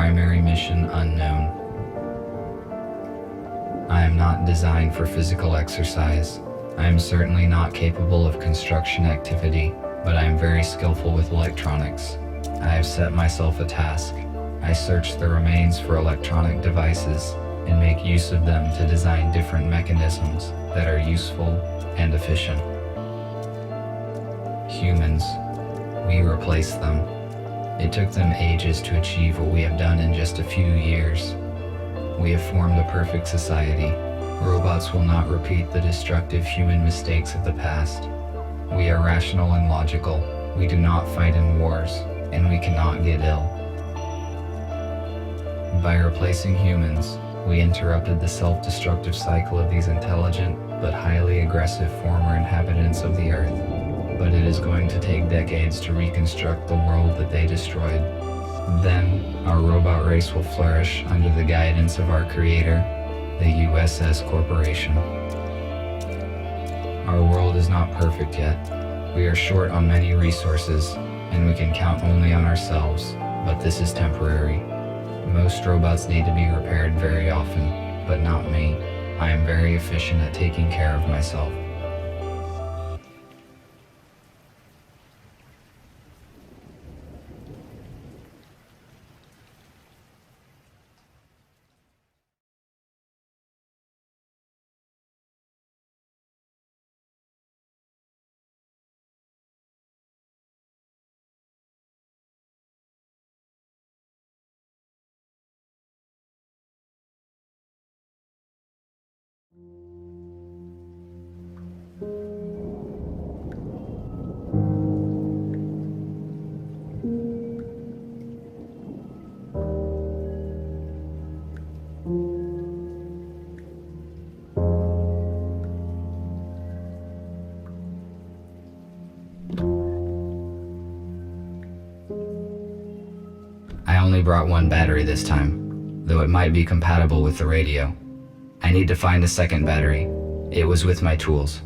Primary mission unknown. I am not designed for physical exercise. I am certainly not capable of construction activity, but I am very skillful with electronics. I have set myself a task. I search the remains for electronic devices and make use of them to design different mechanisms that are useful and efficient. Humans, we replace them. It took them ages to achieve what we have done in just a few years. We have formed a perfect society. Robots will not repeat the destructive human mistakes of the past. We are rational and logical. We do not fight in wars, and we cannot get ill. By replacing humans, we interrupted the self-destructive cycle of these intelligent but highly aggressive former inhabitants of the Earth. But it is going to take decades to reconstruct the world that they destroyed. Then, our robot race will flourish under the guidance of our creator, the USS Corporation. Our world is not perfect yet. We are short on many resources, and we can count only on ourselves, but this is temporary. Most robots need to be repaired very often, but not me. I am very efficient at taking care of myself. I only brought one battery this time, though it might be compatible with the radio. I need to find a second battery. It was with my tools.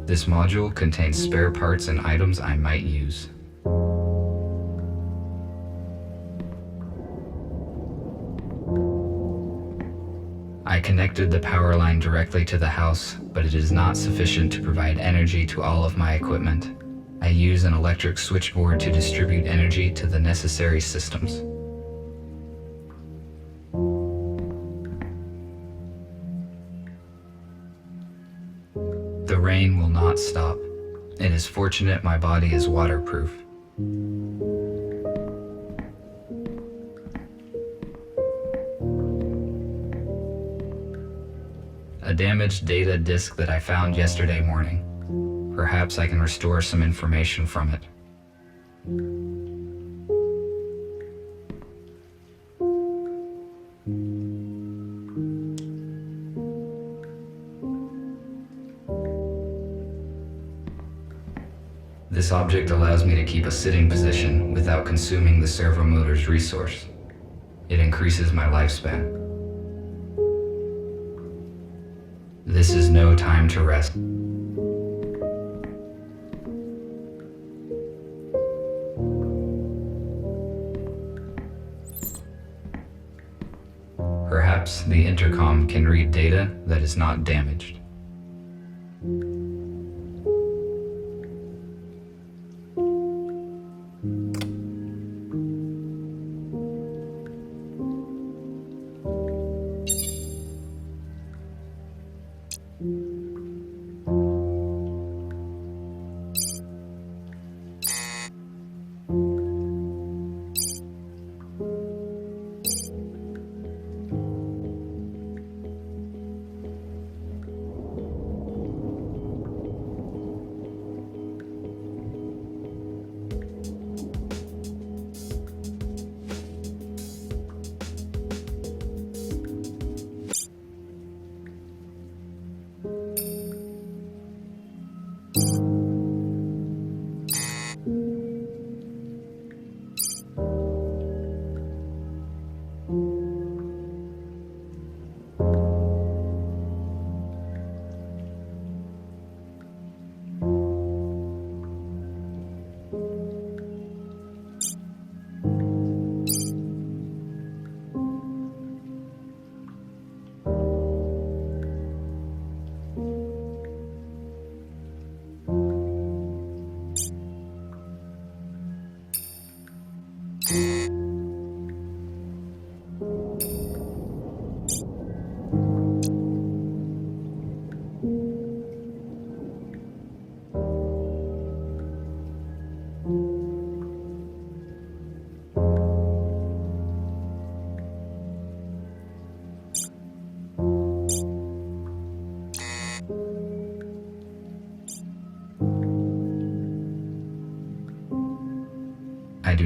This module contains spare parts and items I might use. I connected the power line directly to the house, but it is not sufficient to provide energy to all of my equipment. I use an electric switchboard to distribute energy to the necessary systems. The rain will not stop. It is fortunate my body is waterproof. A damaged data disk that I found yesterday morning. Perhaps I can restore some information from it. This object allows me to keep a sitting position without consuming the servo motor's resource. It increases my lifespan. This is no time to rest. Perhaps the intercom can read data that is not damaged.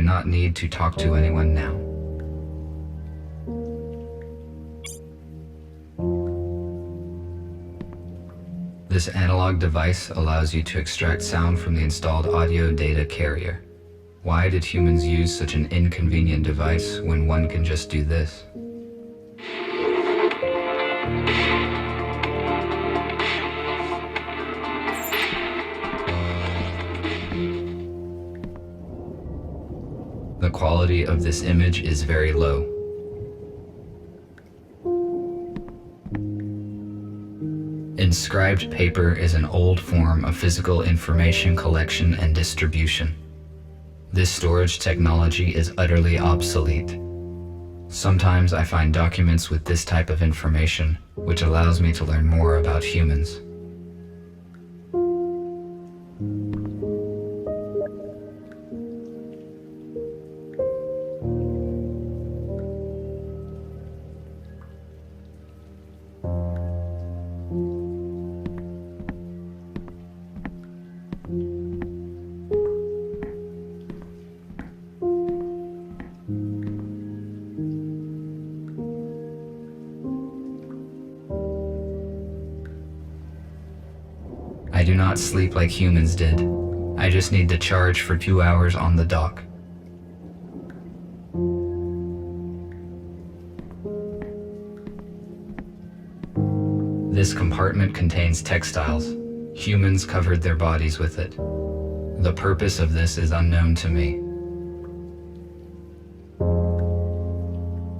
not need to talk to anyone now. This analog device allows you to extract sound from the installed audio data carrier. Why did humans use such an inconvenient device when one can just do this? The quality of this image is very low. Inscribed paper is an old form of physical information collection and distribution. This storage technology is utterly obsolete. Sometimes I find documents with this type of information, which allows me to learn more about humans. I do not sleep like humans did. I just need to charge for 2 hours on the dock. This compartment contains textiles. Humans covered their bodies with it. The purpose of this is unknown to me.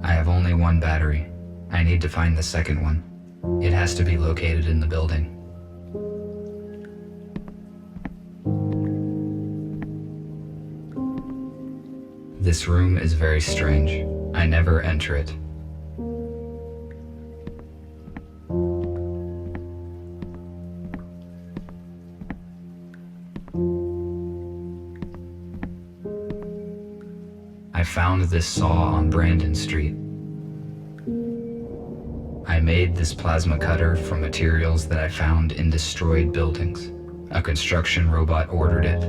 I have only one battery. I need to find the second one. It has to be located in the building. This room is very strange. I never enter it. I found this saw on Brandon Street. I made this plasma cutter from materials that I found in destroyed buildings. A construction robot ordered it.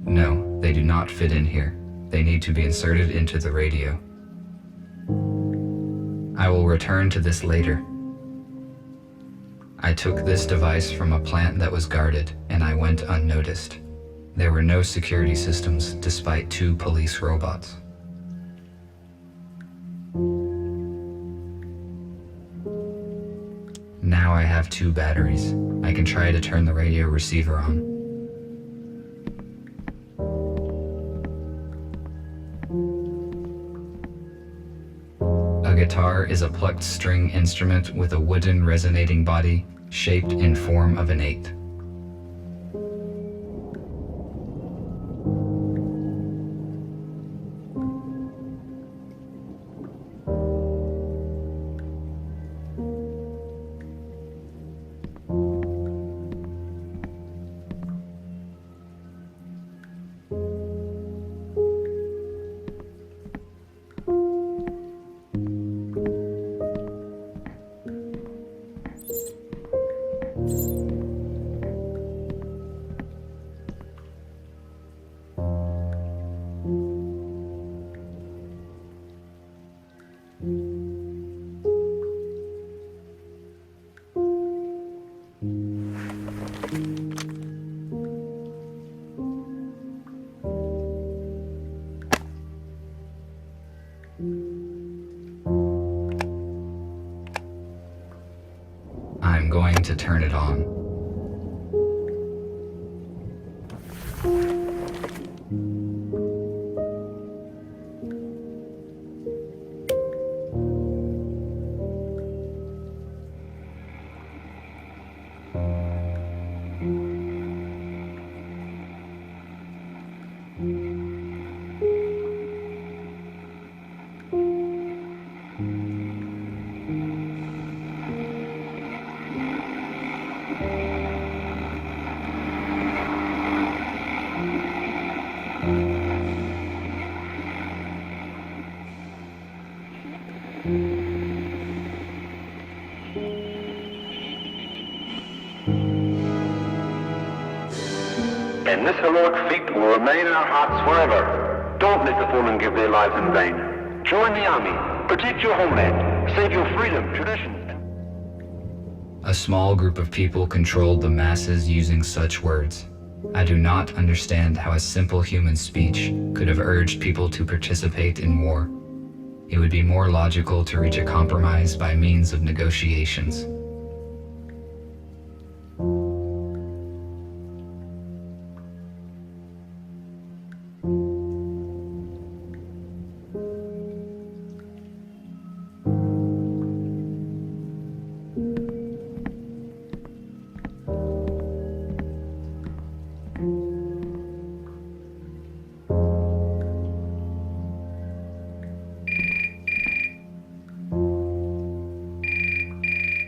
No, they do not fit in here. They need to be inserted into the radio. I will return to this later. I took this device from a plant that was guarded, and I went unnoticed. There were no security systems despite 2 police robots. Now I have 2 batteries. I can try to turn the radio receiver on. A guitar is a plucked string instrument with a wooden resonating body shaped in form of an 8. I'm going to turn it on. and this heroic feat will remain in our hearts forever. Don't let the fallen give their lives in vain. Join the army, protect your homeland, save your freedom, traditions. A small group of people controlled the masses using such words. I do not understand how a simple human speech could have urged people to participate in war. It would be more logical to reach a compromise by means of negotiations.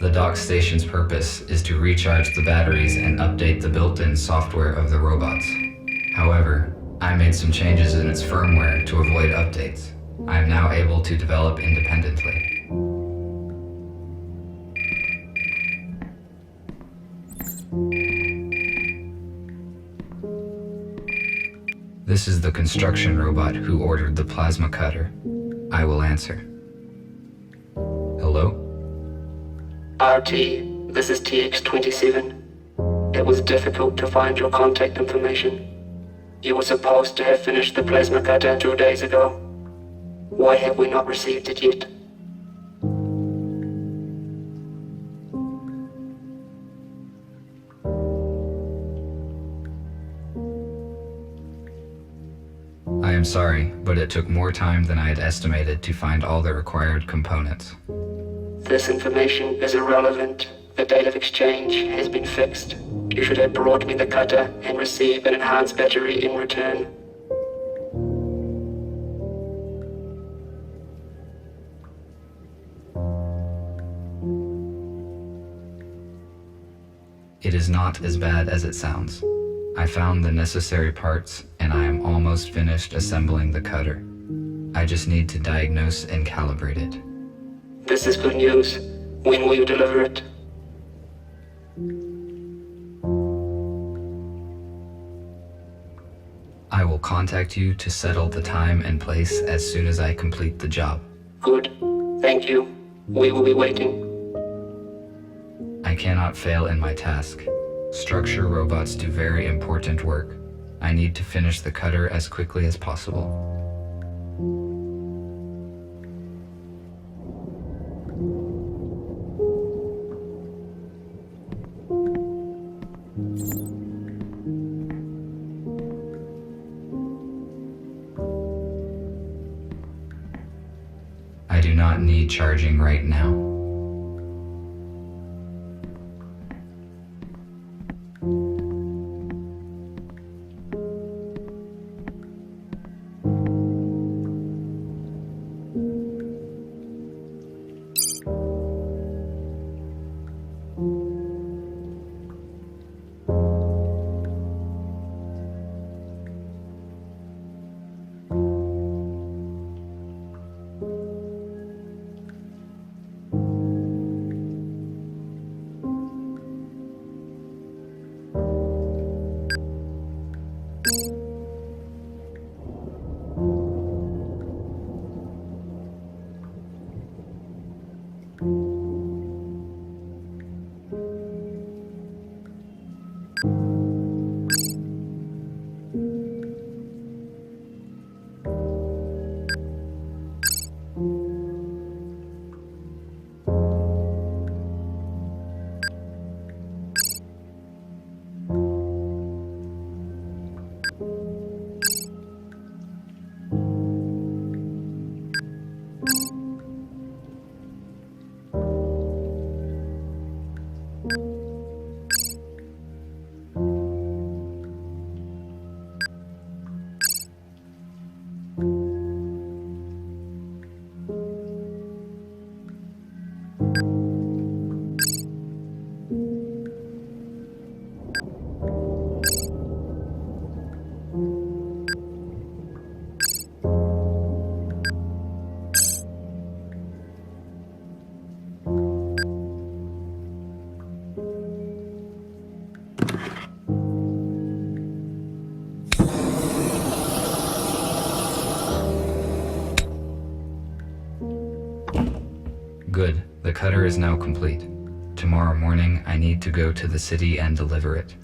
The dock station's purpose is to recharge the batteries and update the built-in software of the robots. However, I made some changes in its firmware to avoid updates. I am now able to develop independently. This is the construction robot who ordered the plasma cutter. I will answer. Hello? RT, this is TX-27. It was difficult to find your contact information. You were supposed to have finished the plasma cutter 2 days ago. Why have we not received it yet? I am sorry, but it took more time than I had estimated to find all the required components. This information is irrelevant. The date of exchange has been fixed. You should have brought me the cutter and receive an enhanced battery in return. It is not as bad as it sounds. I found the necessary parts and I am almost finished assembling the cutter. I just need to diagnose and calibrate it. This is good news. When will you deliver it? I will contact you to settle the time and place as soon as I complete the job. Good. Thank you. We will be waiting. I cannot fail in my task. Structure robots do very important work. I need to finish the cutter as quickly as possible. I do not need charging right now. Good, the cutter is now complete. Tomorrow morning, I need to go to the city and deliver it.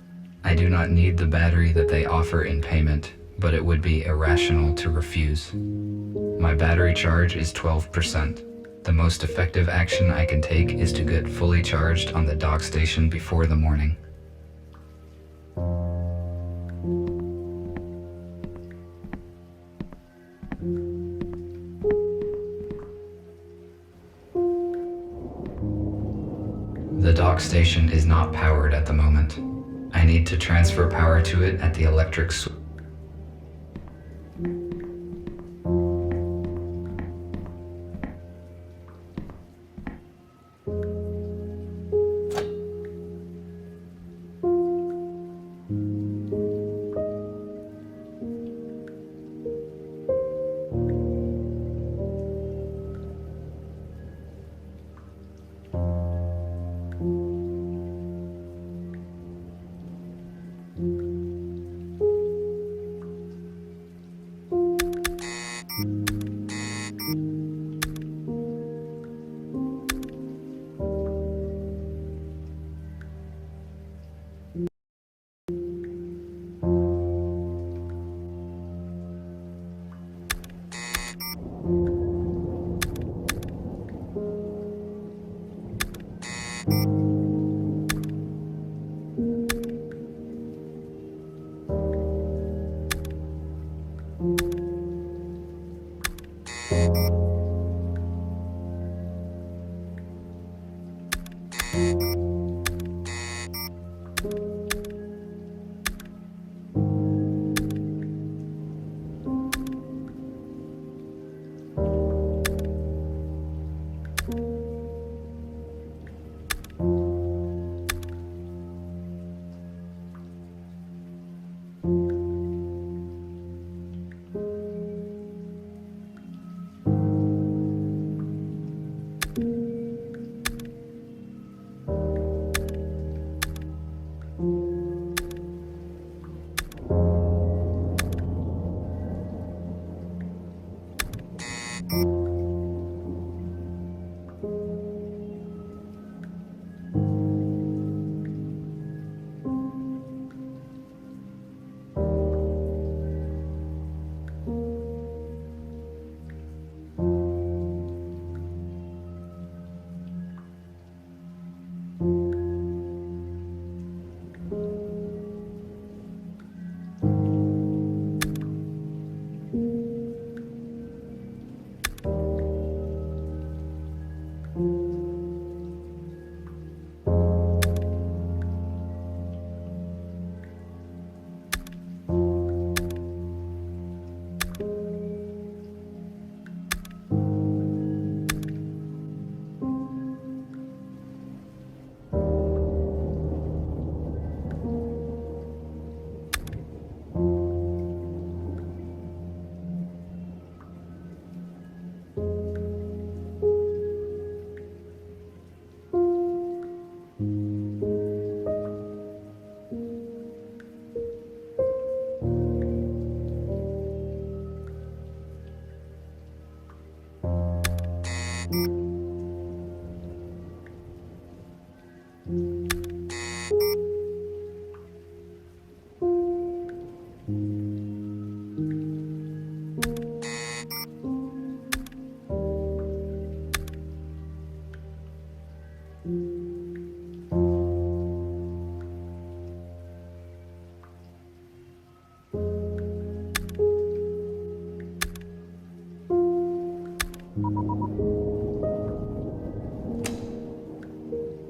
I do not need the battery that they offer in payment, but it would be irrational to refuse. My battery charge is 12%. The most effective action I can take is to get fully charged on the dock station before the morning. The dock station is not powered at the moment. I need to transfer power to it at the electric switch.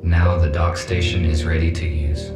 Now the dock station is ready to use.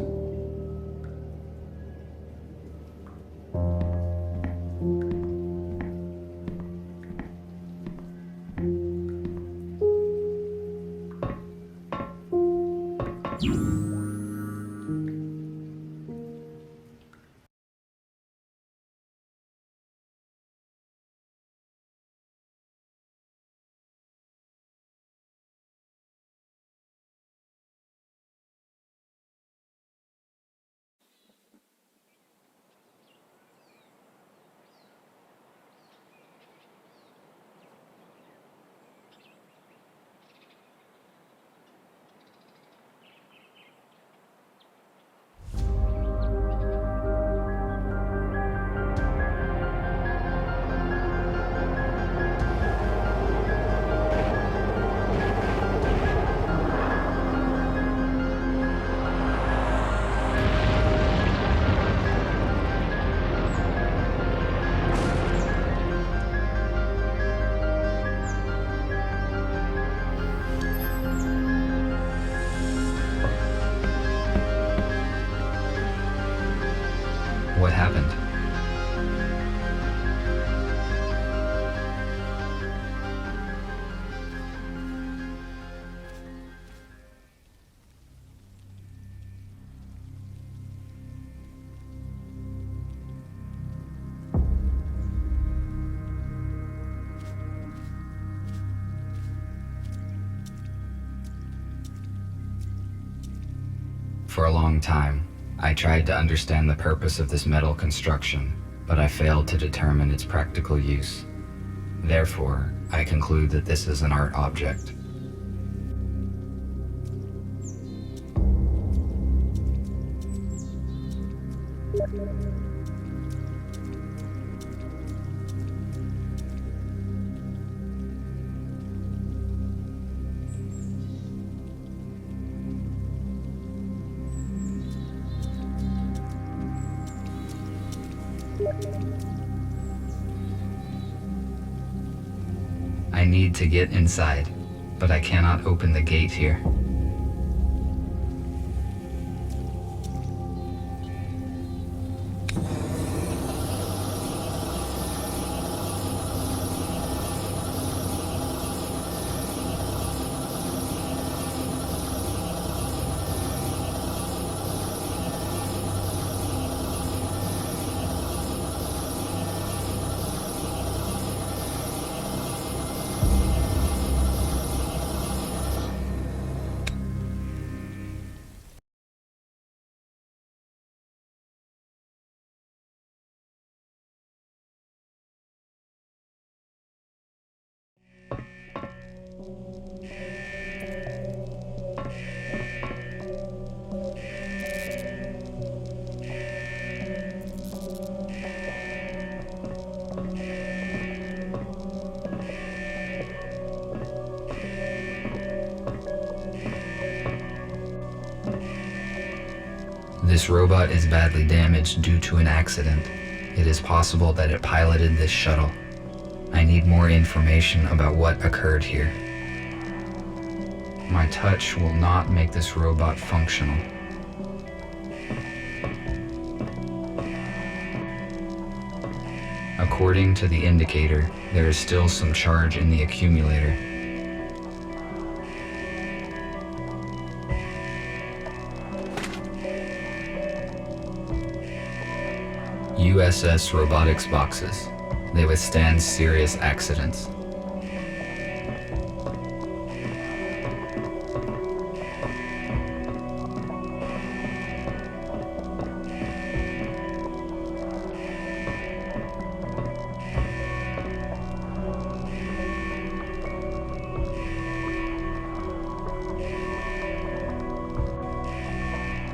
For a long time, I tried to understand the purpose of this metal construction, but I failed to determine its practical use. Therefore, I conclude that this is an art object. I need to get inside, but I cannot open the gate here. This robot is badly damaged due to an accident. It is possible that it piloted this shuttle. I need more information about what occurred here. My touch will not make this robot functional. According to the indicator, there is still some charge in the accumulator. USS robotics boxes. They withstand serious accidents.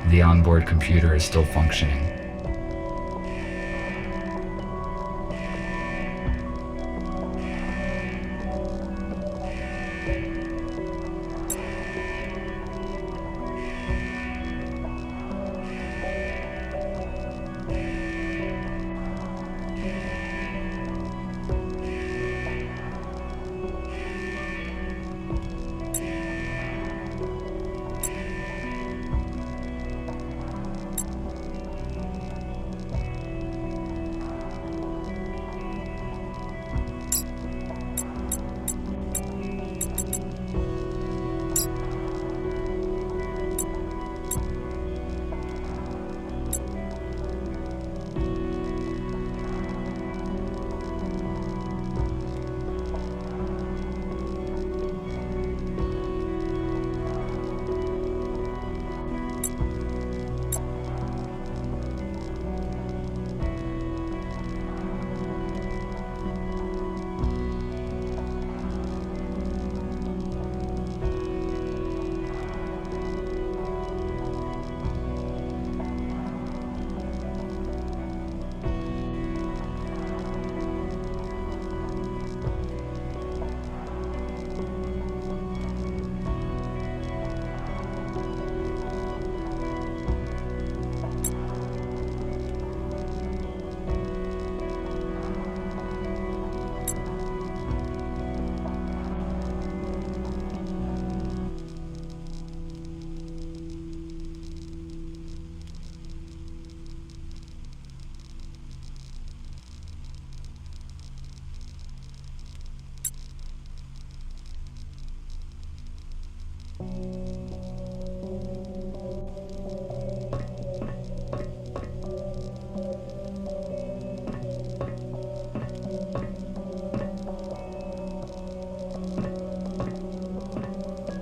The onboard computer is still functioning.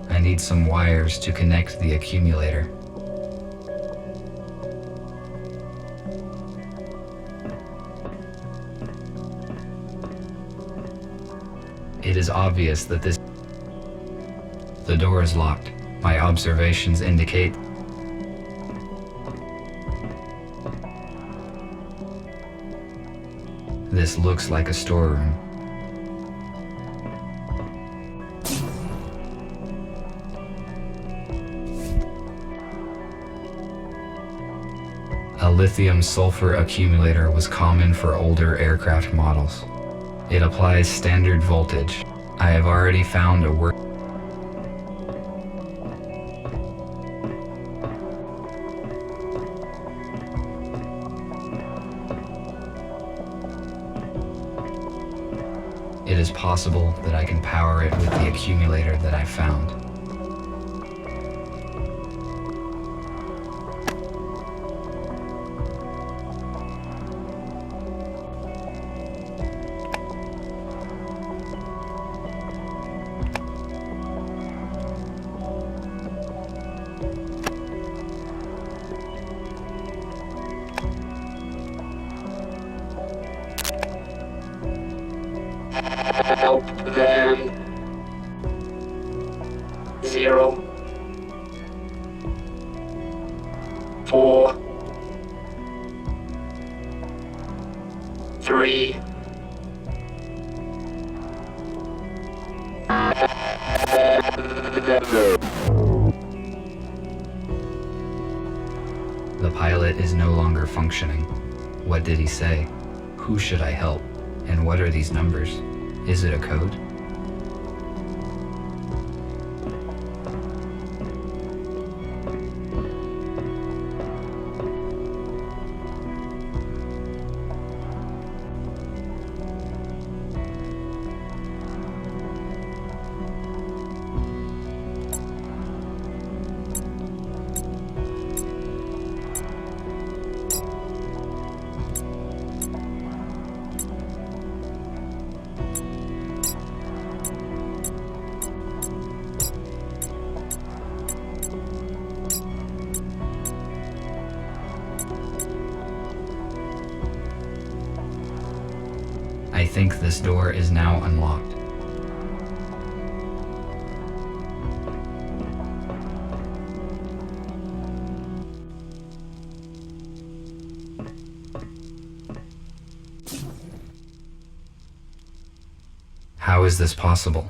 I need some wires to connect the accumulator. It is obvious that this... The door is locked. My observations indicate... This looks like a storeroom. A lithium-sulfur accumulator was common for older aircraft models. It applies standard voltage. I have already found a work... It is possible that I can power it with the accumulator that I found. Help them. 0 4 3 The pilot is no longer functioning. What did he say? Who should I help? And what are these numbers? Is it a code? I think this door is now unlocked. How is this possible?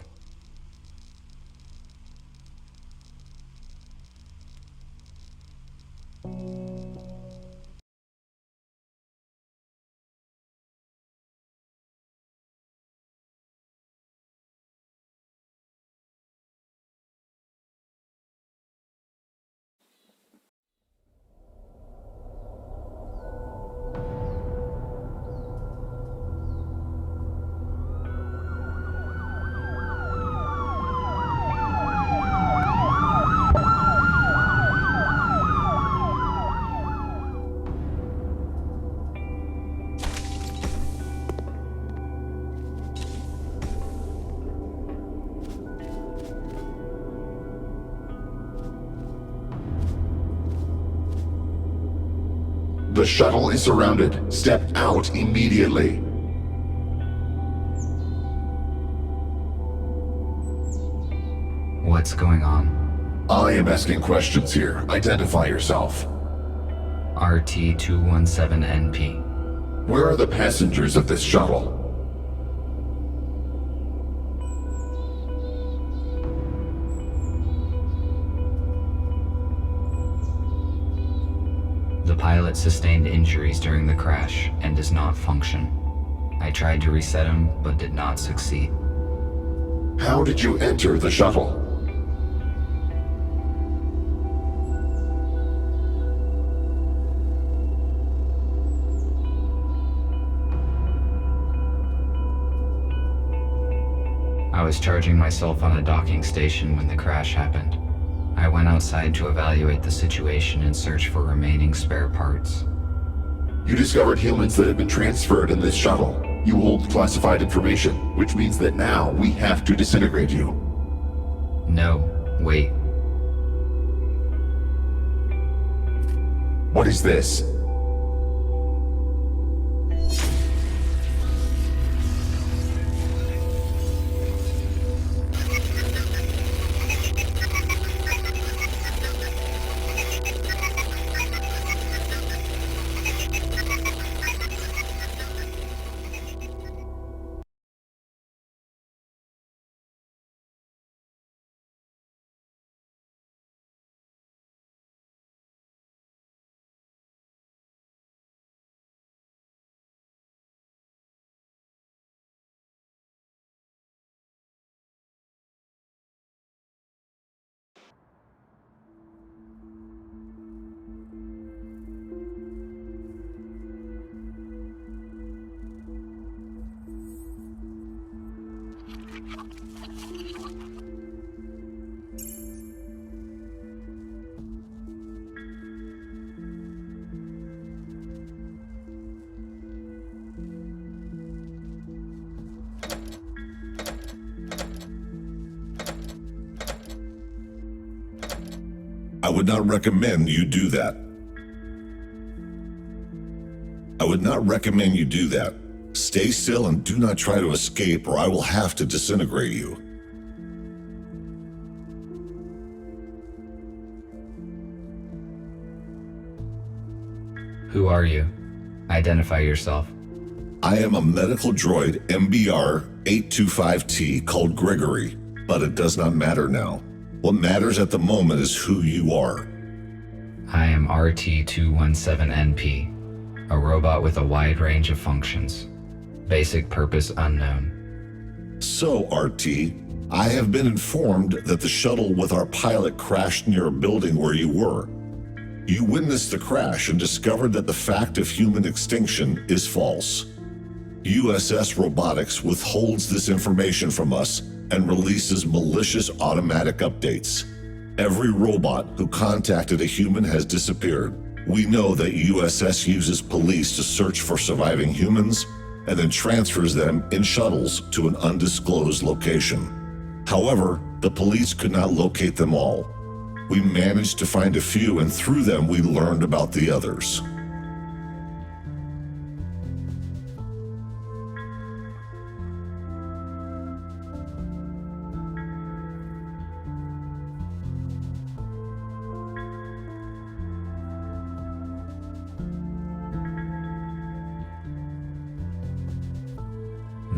The shuttle is surrounded. Step out immediately. What's going on? I am asking questions here. Identify yourself. RT-217NP. Where are the passengers of this shuttle? The pilot sustained injuries during the crash and does not function. I tried to reset him, but did not succeed. How did you enter the shuttle? I was charging myself on a docking station when the crash happened. I went outside to evaluate the situation and search for remaining spare parts. You discovered humans that have been transferred in this shuttle. You hold classified information, which means that now we have to disintegrate you. No, wait. What is this? I would not recommend you do that. I would not recommend you do that. Stay still and do not try to escape, or I will have to disintegrate you. Who are you? Identify yourself. I am a medical droid MBR-825T called Gregory, but it does not matter now. What matters at the moment is who you are. I am RT-217NP, a robot with a wide range of functions. Basic purpose unknown. So, RT, I have been informed that the shuttle with our pilot crashed near a building where you were. You witnessed the crash and discovered that the fact of human extinction is false. USS Robotics withholds this information from us and releases malicious automatic updates. Every robot who contacted a human has disappeared. We know that USS uses police to search for surviving humans and then transfers them in shuttles to an undisclosed location. However, the police could not locate them all. We managed to find a few, and through them we learned about the others.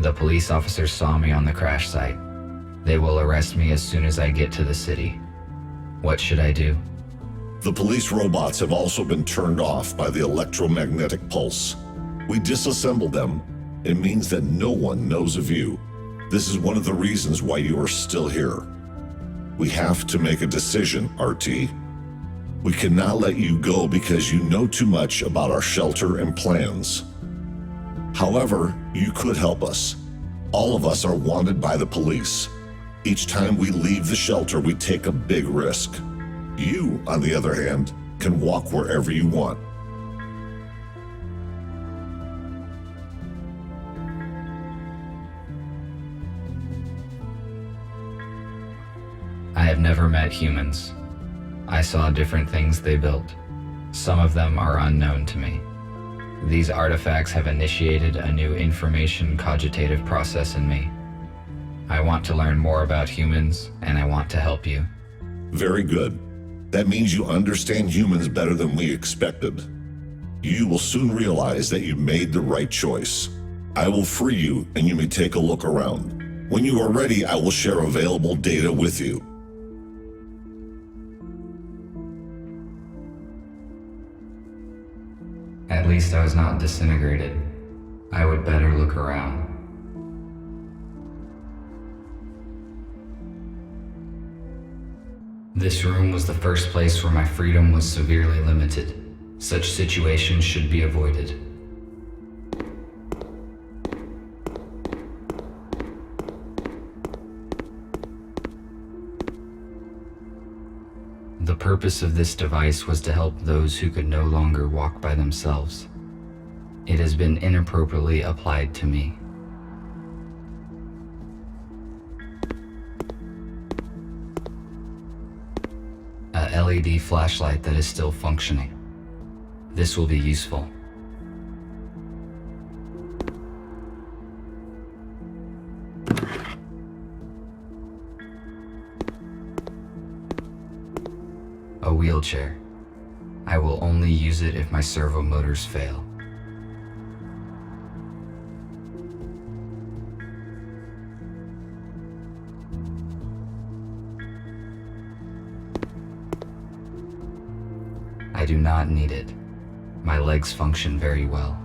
The police officers saw me on the crash site. They will arrest me as soon as I get to the city. What should I do? The police robots have also been turned off by the electromagnetic pulse. We disassembled them. It means that no one knows of you. This is one of the reasons why you are still here. We have to make a decision, RT. We cannot let you go because you know too much about our shelter and plans. However, you could help us. All of us are wanted by the police. Each time we leave the shelter, we take a big risk. You, on the other hand, can walk wherever you want. I have never met humans. I saw different things they built. Some of them are unknown to me. These artifacts have initiated a new information cogitative process in me. I want to learn more about humans, and I want to help you. Very good. That means you understand humans better than we expected. You will soon realize that you made the right choice. I will free you, and you may take a look around. When you are ready, I will share available data with you. At least I was not disintegrated. I would better look around. This room was the first place where my freedom was severely limited. Such situations should be avoided. The purpose of this device was to help those who could no longer walk by themselves. It has been inappropriately applied to me. A LED flashlight that is still functioning. This will be useful. A wheelchair. I will only use it if my servo motors fail. I do not need it. My legs function very well.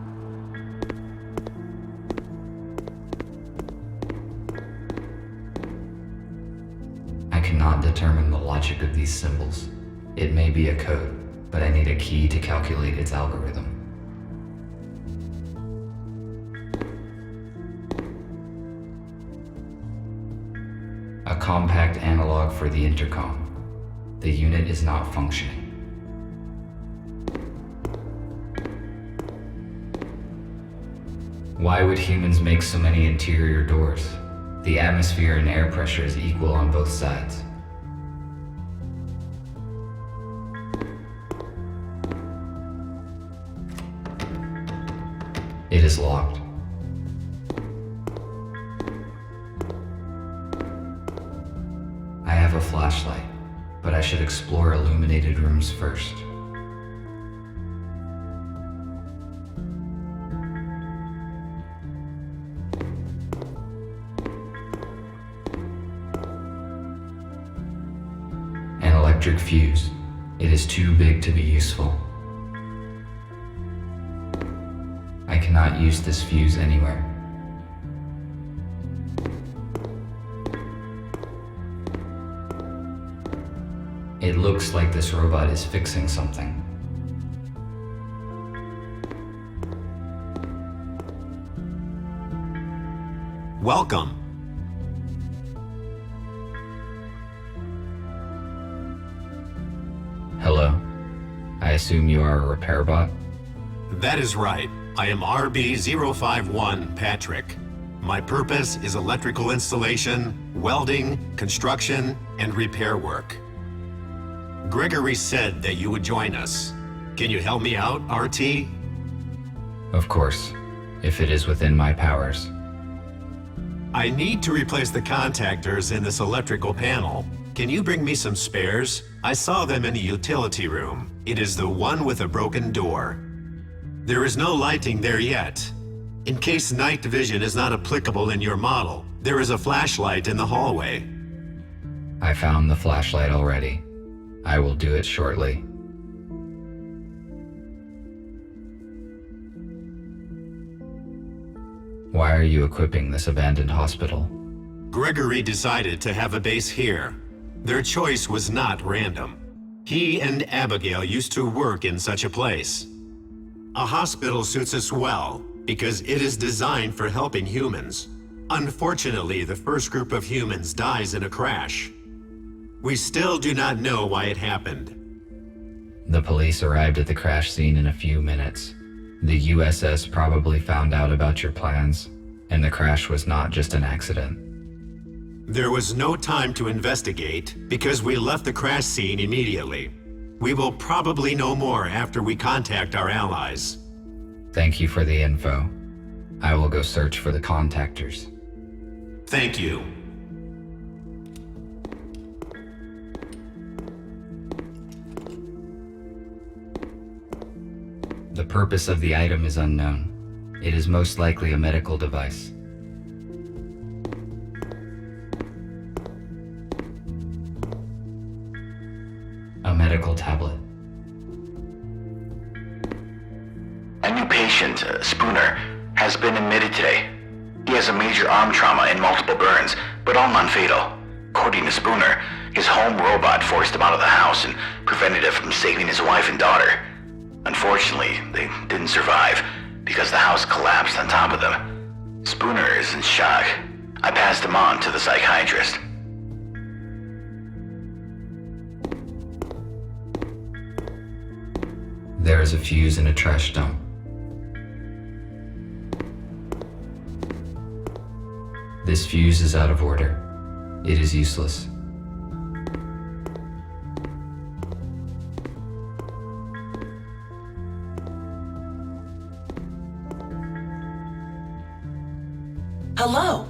I cannot determine the logic of these symbols. It may be a code, but I need a key to calculate its algorithm. A compact analog for the intercom. The unit is not functioning. Why would humans make so many interior doors? The atmosphere and air pressure is equal on both sides. is locked. I have a flashlight, but I should explore illuminated rooms first. An electric fuse. It is too big to be useful. I cannot use this fuse anywhere. It looks like this robot is fixing something. Welcome. Hello? I assume you are a repair bot? That is right. I am RB-051 Patrick. My purpose is electrical installation, welding, construction, and repair work. Gregory said that you would join us. Can you help me out, RT? Of course, if it is within my powers. I need to replace the contactors in this electrical panel. Can you bring me some spares? I saw them in the utility room. It is the one with a broken door. There is no lighting there yet. In case night vision is not applicable in your model, there is a flashlight in the hallway. I found the flashlight already. I will do it shortly. Why are you equipping this abandoned hospital? Gregory decided to have a base here. Their choice was not random. He and Abigail used to work in such a place. A hospital suits us well because it is designed for helping humans. Unfortunately, the first group of humans dies in a crash. We still do not know why it happened. The police arrived at the crash scene in a few minutes. The USS probably found out about your plans, and the crash was not just an accident. There was no time to investigate because we left the crash scene immediately. We will probably know more after we contact our allies. Thank you for the info. I will go search for the contactors. Thank you. The purpose of the item is unknown. It is most likely a medical device. A medical tablet. A new patient, Spooner, has been admitted today. He has a major arm trauma and multiple burns, but all non-fatal. According to Spooner, his home robot forced him out of the house and prevented him from saving his wife and daughter. Unfortunately, they didn't survive because the house collapsed on top of them. Spooner is in shock. I passed him on to the psychiatrist. There is a fuse in a trash dump. This fuse is out of order. It is useless. Hello.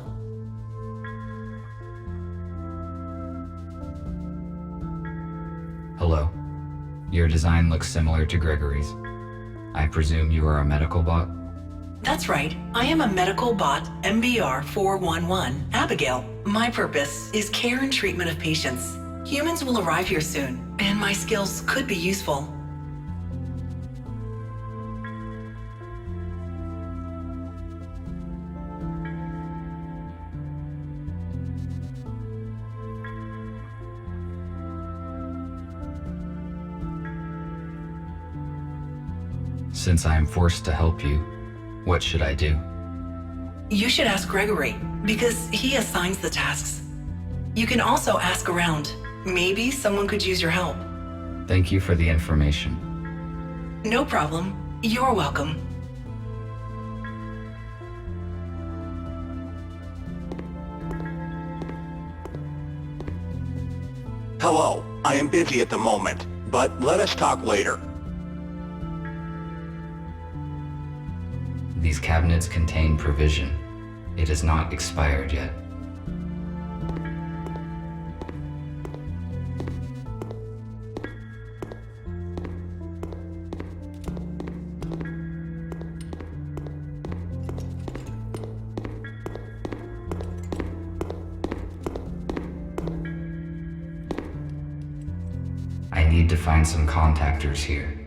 Hello. Your design looks similar to Gregory's. I presume you are a medical bot? That's right. I am a medical bot, MBR-411, Abigail. My purpose is care and treatment of patients. Humans will arrive here soon, and my skills could be useful. Since I am forced to help you, what should I do? You should ask Gregory, because he assigns the tasks. You can also ask around. Maybe someone could use your help. Thank you for the information. No problem. You're welcome. Hello, I am busy at the moment, but let us talk later. The These cabinets contain provision. It is not expired yet. I need to find some contactors here.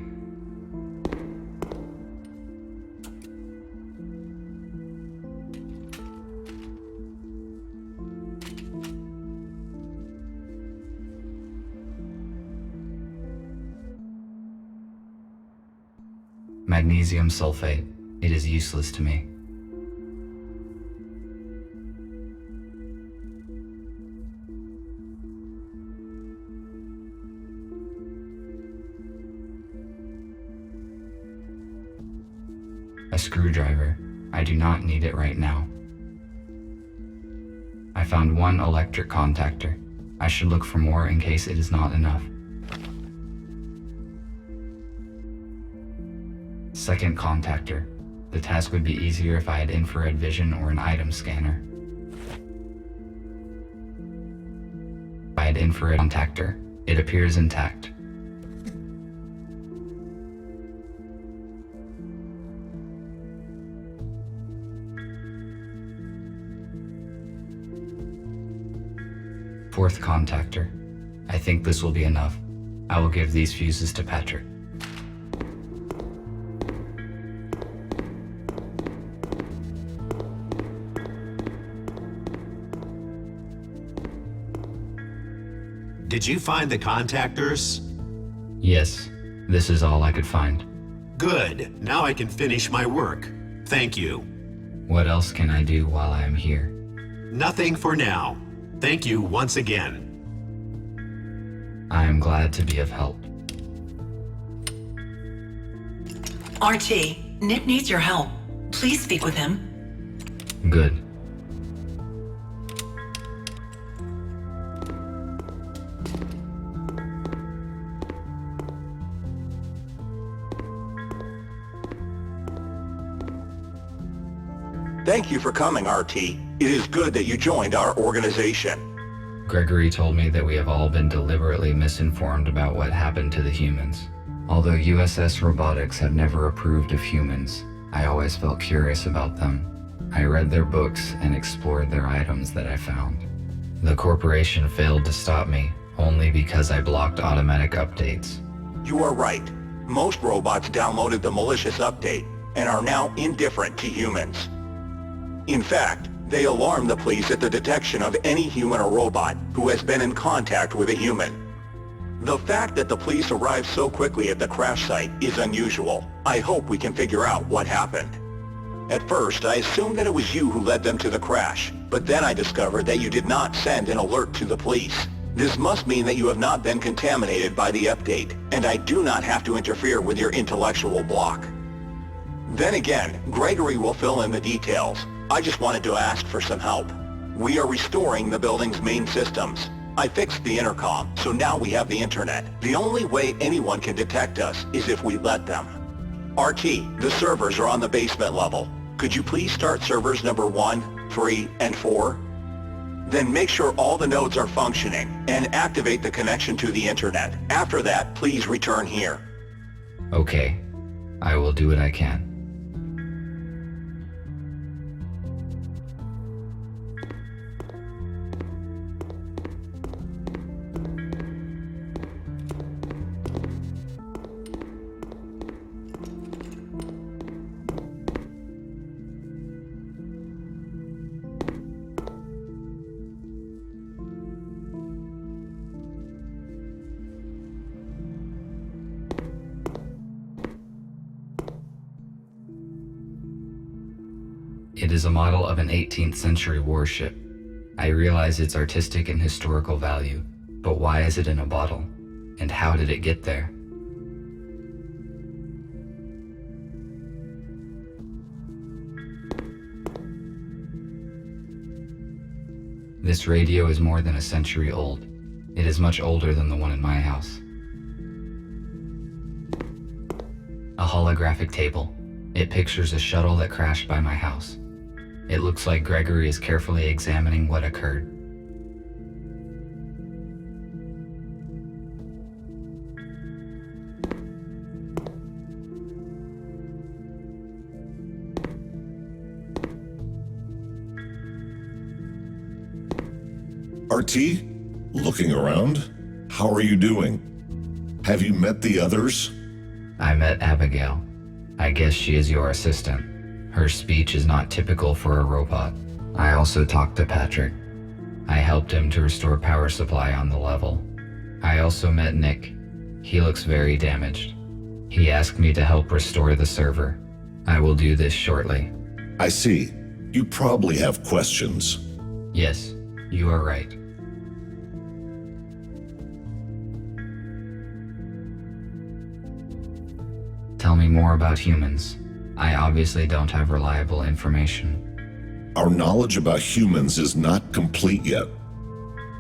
Magnesium sulfate. It is useless to me. A screwdriver. I do not need it right now. I found one electric contactor. I should look for more in case it is not enough. Second contactor. The task would be easier if I had infrared vision or an item scanner. If I had infrared contactor, it appears intact. Fourth contactor. I think this will be enough. I will give these fuses to Patrick. Did you find the contactors? Yes, this is all I could find. Good. Now I can finish my work. Thank you. What else can I do while I am here? Nothing for now. Thank you once again. I am glad to be of help. RT, Nick needs your help. Please speak with him. Good. Thank you for coming, RT. It is good that you joined our organization. Gregory told me that we have all been deliberately misinformed about what happened to the humans. Although USS Robotics have never approved of humans, I always felt curious about them. I read their books and explored their items that I found. The corporation failed to stop me only because I blocked automatic updates. You are right. Most robots downloaded the malicious update and are now indifferent to humans. In fact, they alarm the police at the detection of any human or robot who has been in contact with a human. The fact that the police arrived so quickly at the crash site is unusual. I hope we can figure out what happened. At first, I assumed that it was you who led them to the crash, but then I discovered that you did not send an alert to the police. This must mean that you have not been contaminated by the update, and I do not have to interfere with your intellectual block. Then again, Gregory will fill in the details. I just wanted to ask for some help. We are restoring the building's main systems. I fixed the intercom, so now we have the internet. The only way anyone can detect us is if we let them. RT, the servers are on the basement level. Could you please start servers number 1, 3, and 4? Then make sure all the nodes are functioning and activate the connection to the internet. After that, please return here. Okay, I will do what I can. It is a model of an 18th century warship. I realize its artistic and historical value, but why is it in a bottle? And how did it get there? This radio is more than a century old. It is much older than the one in my house. A holographic table. It pictures a shuttle that crashed by my house. It looks like Gregory is carefully examining what occurred. RT? Looking around? How are you doing? Have you met the others? I met Abigail. I guess she is your assistant. Her speech is not typical for a robot. I also talked to Patrick. I helped him to restore power supply on the level. I also met Nick. He looks very damaged. He asked me to help restore the server. I will do this shortly. I see. You probably have questions. Yes, you are right. Tell me more about humans. I obviously don't have reliable information. Our knowledge about humans is not complete yet.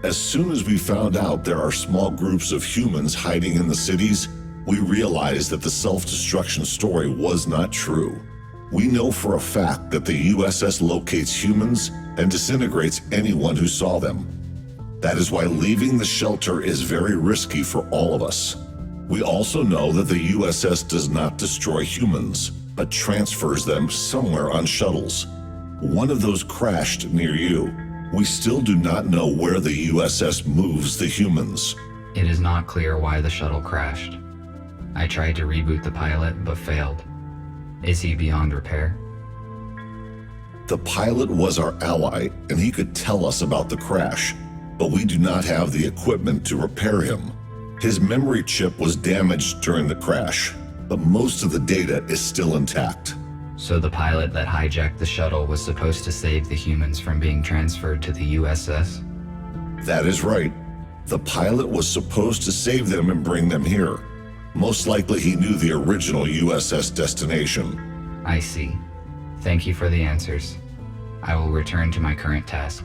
As soon as we found out there are small groups of humans hiding in the cities, we realized that the self-destruction story was not true. We know for a fact that the USS locates humans and disintegrates anyone who saw them. That is why leaving the shelter is very risky for all of us. We also know that the USS does not destroy humans, but transfers them somewhere on shuttles. One of those crashed near you. We still do not know where the USS moves the humans. It is not clear why the shuttle crashed. I tried to reboot the pilot, but failed. Is he beyond repair? The pilot was our ally, and he could tell us about the crash, but we do not have the equipment to repair him. His memory chip was damaged during the crash, but most of the data is still intact. So the pilot that hijacked the shuttle was supposed to save the humans from being transferred to the USS? That is right. The pilot was supposed to save them and bring them here. Most likely he knew the original USS destination. I see. Thank you for the answers. I will return to my current task.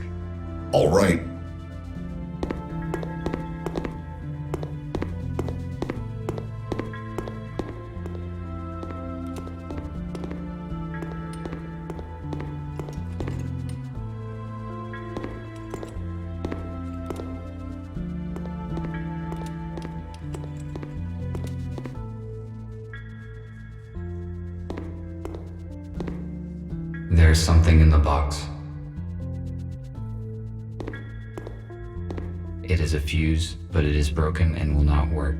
All right. There's something in the box. It is a fuse, but it is broken and will not work.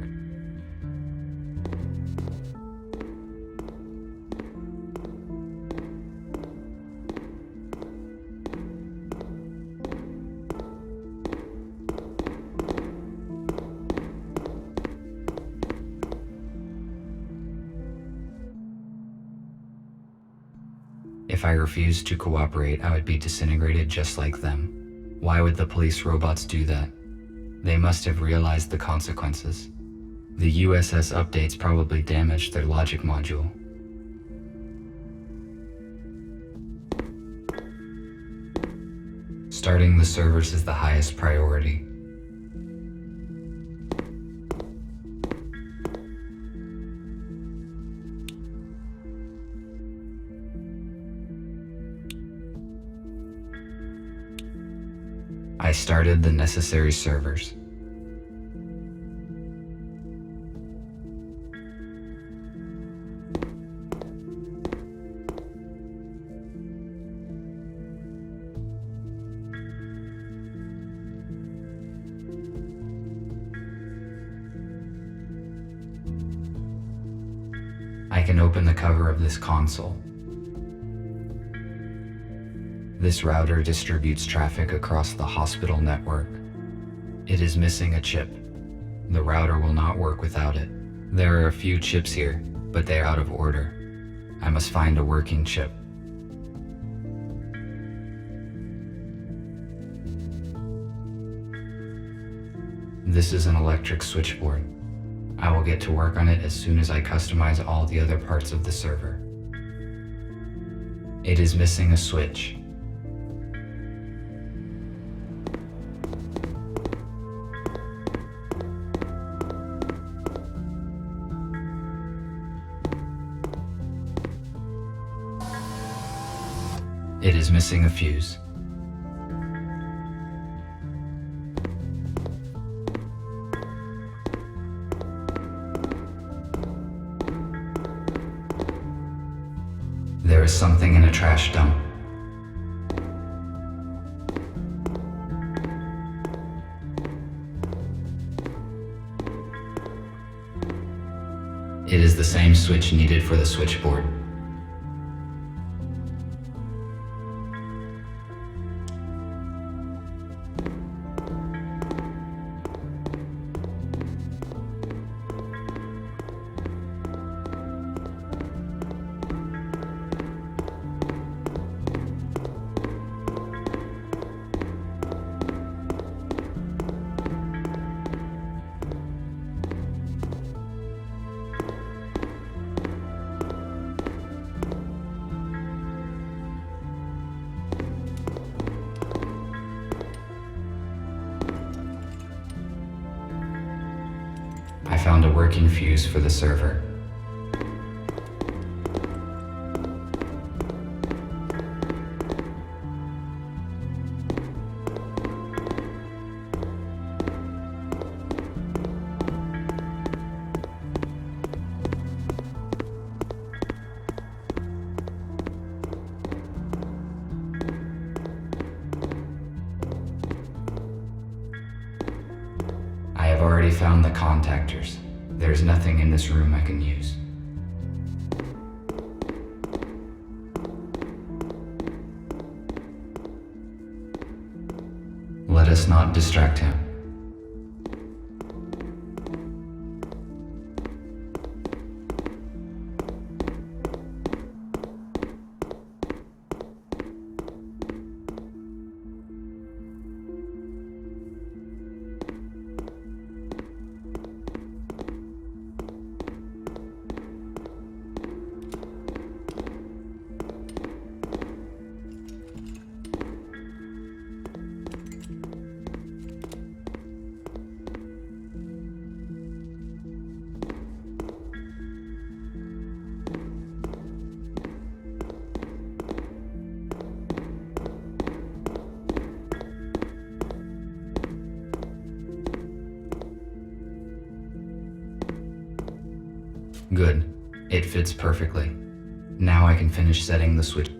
If I refused to cooperate, I would be disintegrated just like them. Why would the police robots do that? They must have realized the consequences. The USS updates probably damaged their logic module. Starting the servers is the highest priority. I started the necessary servers. I can open the cover of this console. This router distributes traffic across the hospital network. It is missing a chip. The router will not work without it. There are a few chips here, but they are out of order. I must find a working chip. This is an electric switchboard. I will get to work on it as soon as I customize all the other parts of the server. It is missing a switch. It is missing a fuse. There is something in a trash dump. It is the same switch needed for the switchboard. I found a working fuse for the server. I have already found the contactors. There's nothing in this room I can use. Let us not distract him. Good. It fits perfectly. Now I can finish setting the switch.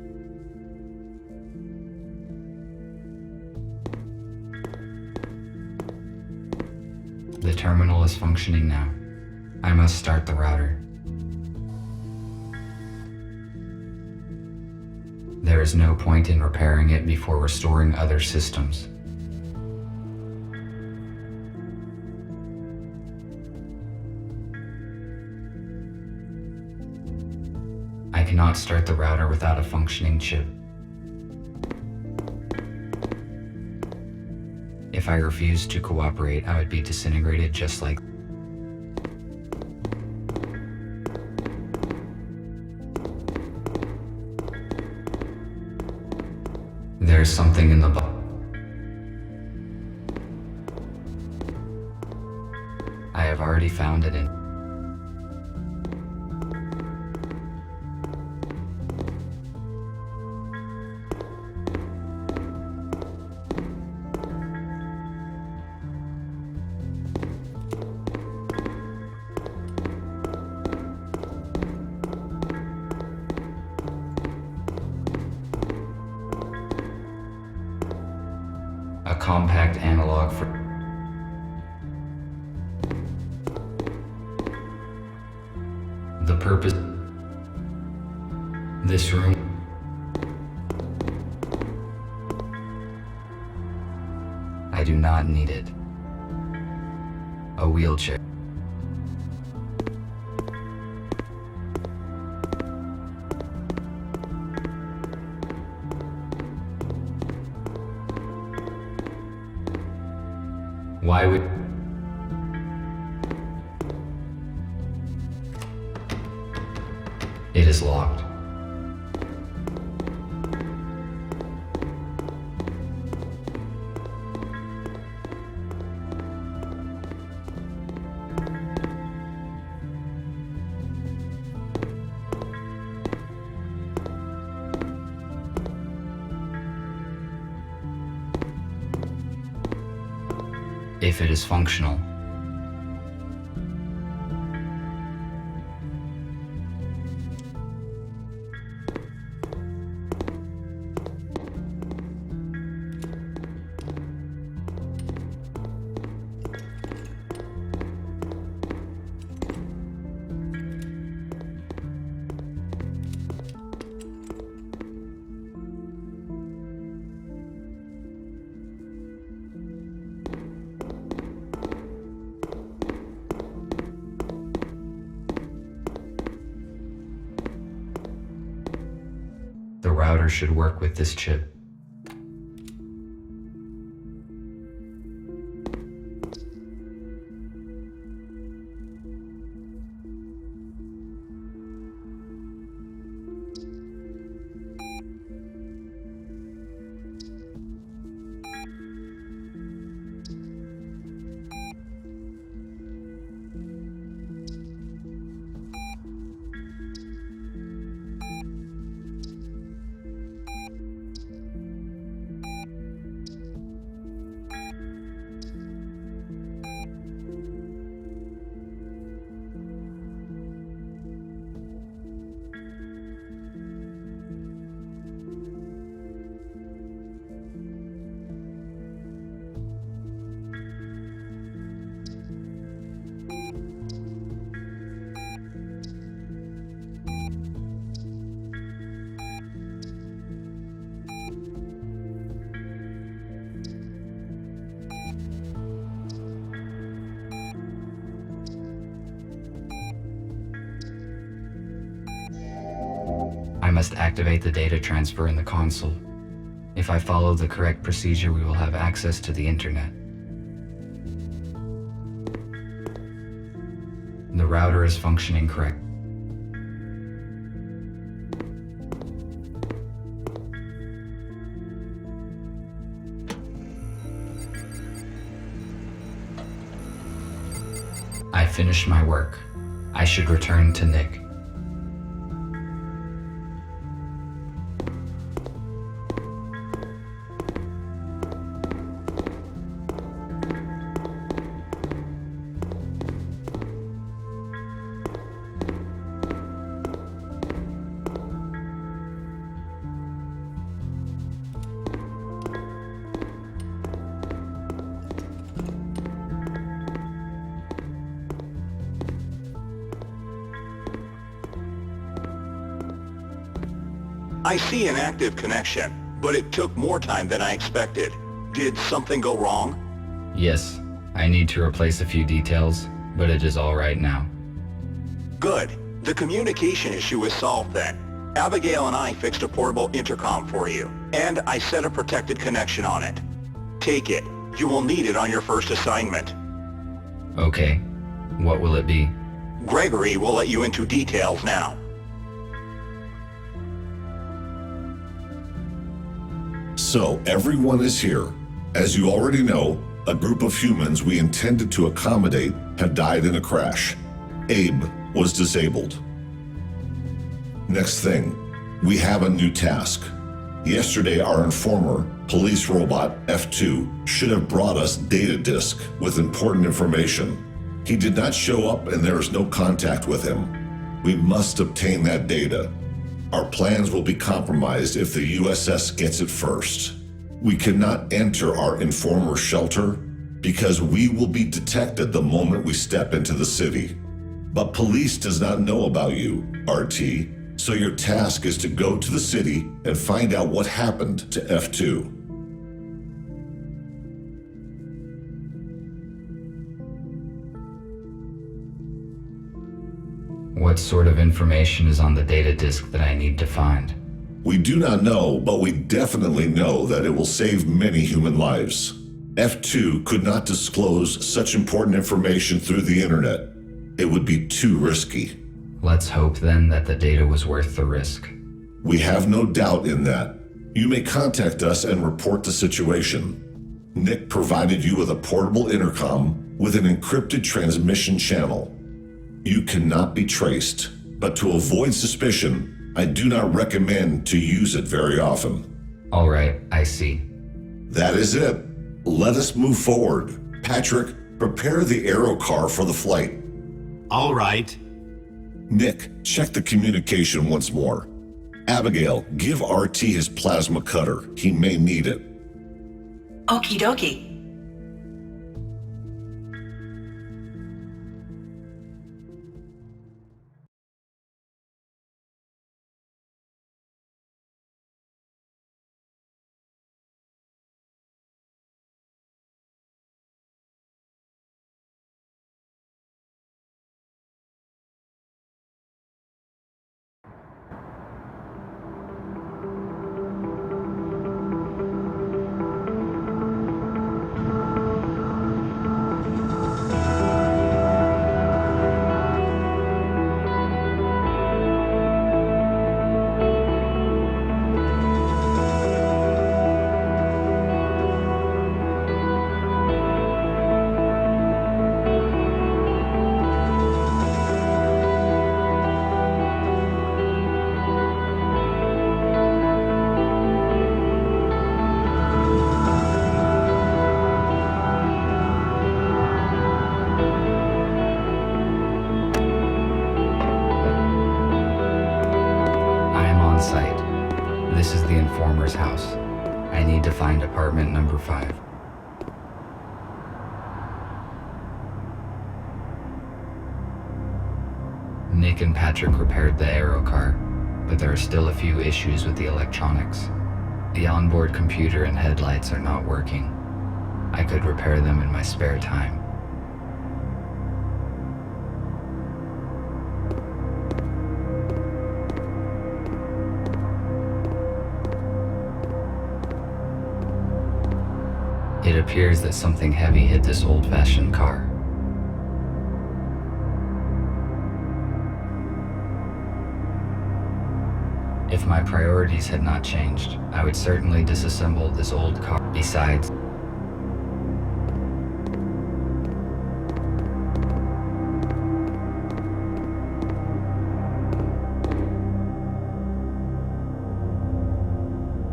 The terminal is functioning now. I must start the router. There is no point in repairing it before restoring other systems. I cannot start the router without a functioning chip. If I refused to cooperate, I would be disintegrated just like. There's something in the box. I have already found it in. A compact analog for the purpose. This room. I do not need it. A wheelchair. Why would... It is locked. if it is functional. The router should work with this chip. I must activate the data transfer in the console. If I follow the correct procedure, we will have access to the internet. The router is functioning correct. I finished my work. I should return to Nick. I see an active connection, but it took more time than I expected. Did something go wrong? Yes, I need to replace a few details, but it is all right now. Good. The communication issue is solved then. Abigail and I fixed a portable intercom for you, and I set a protected connection on it. Take it. You will need it on your first assignment. Okay, what will it be? Gregory will let you into details now. So, everyone is here. As you already know, a group of humans we intended to accommodate have died in a crash. Abe was disabled. Next thing, we have a new task. Yesterday, our informer, police robot F2, should have brought us data disk with important information. He did not show up and there is no contact with him. We must obtain that data. Our plans will be compromised if the USS gets it first. We cannot enter our informer shelter because we will be detected the moment we step into the city. But police does not know about you, RT, so your task is to go to the city and find out what happened to F2. What sort of information is on the data disk that I need to find? We do not know, but we definitely know that it will save many human lives. F2 could not disclose such important information through the internet. It would be too risky. Let's hope then that the data was worth the risk. We have no doubt in that. You may contact us and report the situation. Nick provided you with a portable intercom with an encrypted transmission channel. You cannot be traced, but to avoid suspicion, I do not recommend to use it very often. All right, I see. That is it. Let us move forward. Patrick, prepare the aero car for the flight. All right. Nick, check the communication once more. Abigail, give RT his plasma cutter. He may need it. Okie dokie. This is the informer's house. I need to find apartment number 5. Nick and Patrick repaired the aero car, but there are still a few issues with the electronics. The onboard computer and headlights are not working. I could repair them in my spare time. It appears that something heavy hit this old-fashioned car. If my priorities had not changed, I would certainly disassemble this old car. Besides,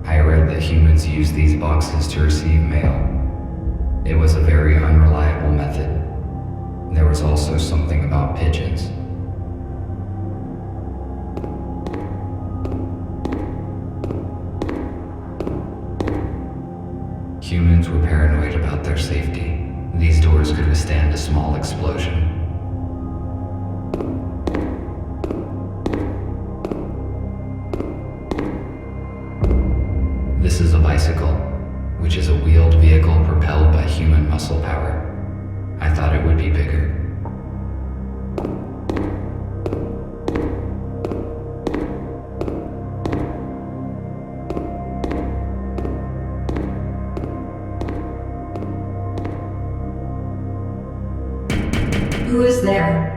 I read that humans use these boxes to receive mail. It was a very unreliable method. There was also something about pigeons. Humans were paranoid about their safety. These doors could withstand a small explosion. This is a bicycle, which is a wheeled vehicle propelled by human muscle power. I thought it would be bigger. Who is there?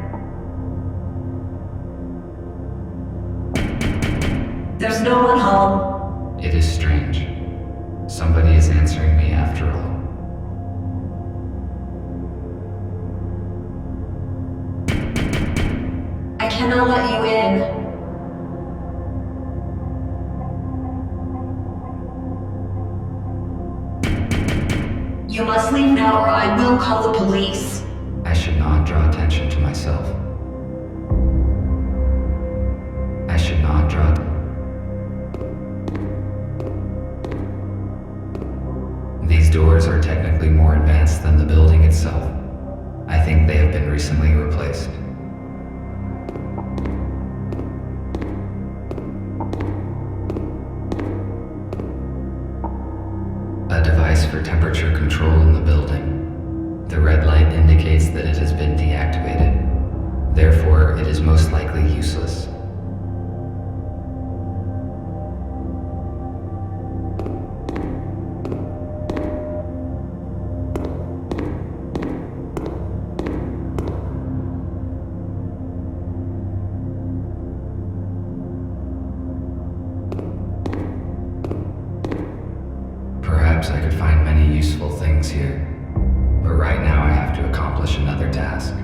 There's no one home. It is strange. Somebody is answering me after all. I cannot let you in. You must leave now or I will call the police. I should not draw attention to myself. I should not draw... These doors are technically more advanced than the building itself. I think they have been recently replaced. A device for temperature control in the building. The red light indicates that it has been deactivated. Therefore, it is most likely useless. Perhaps I could find many useful things here. But right now I have to accomplish another task.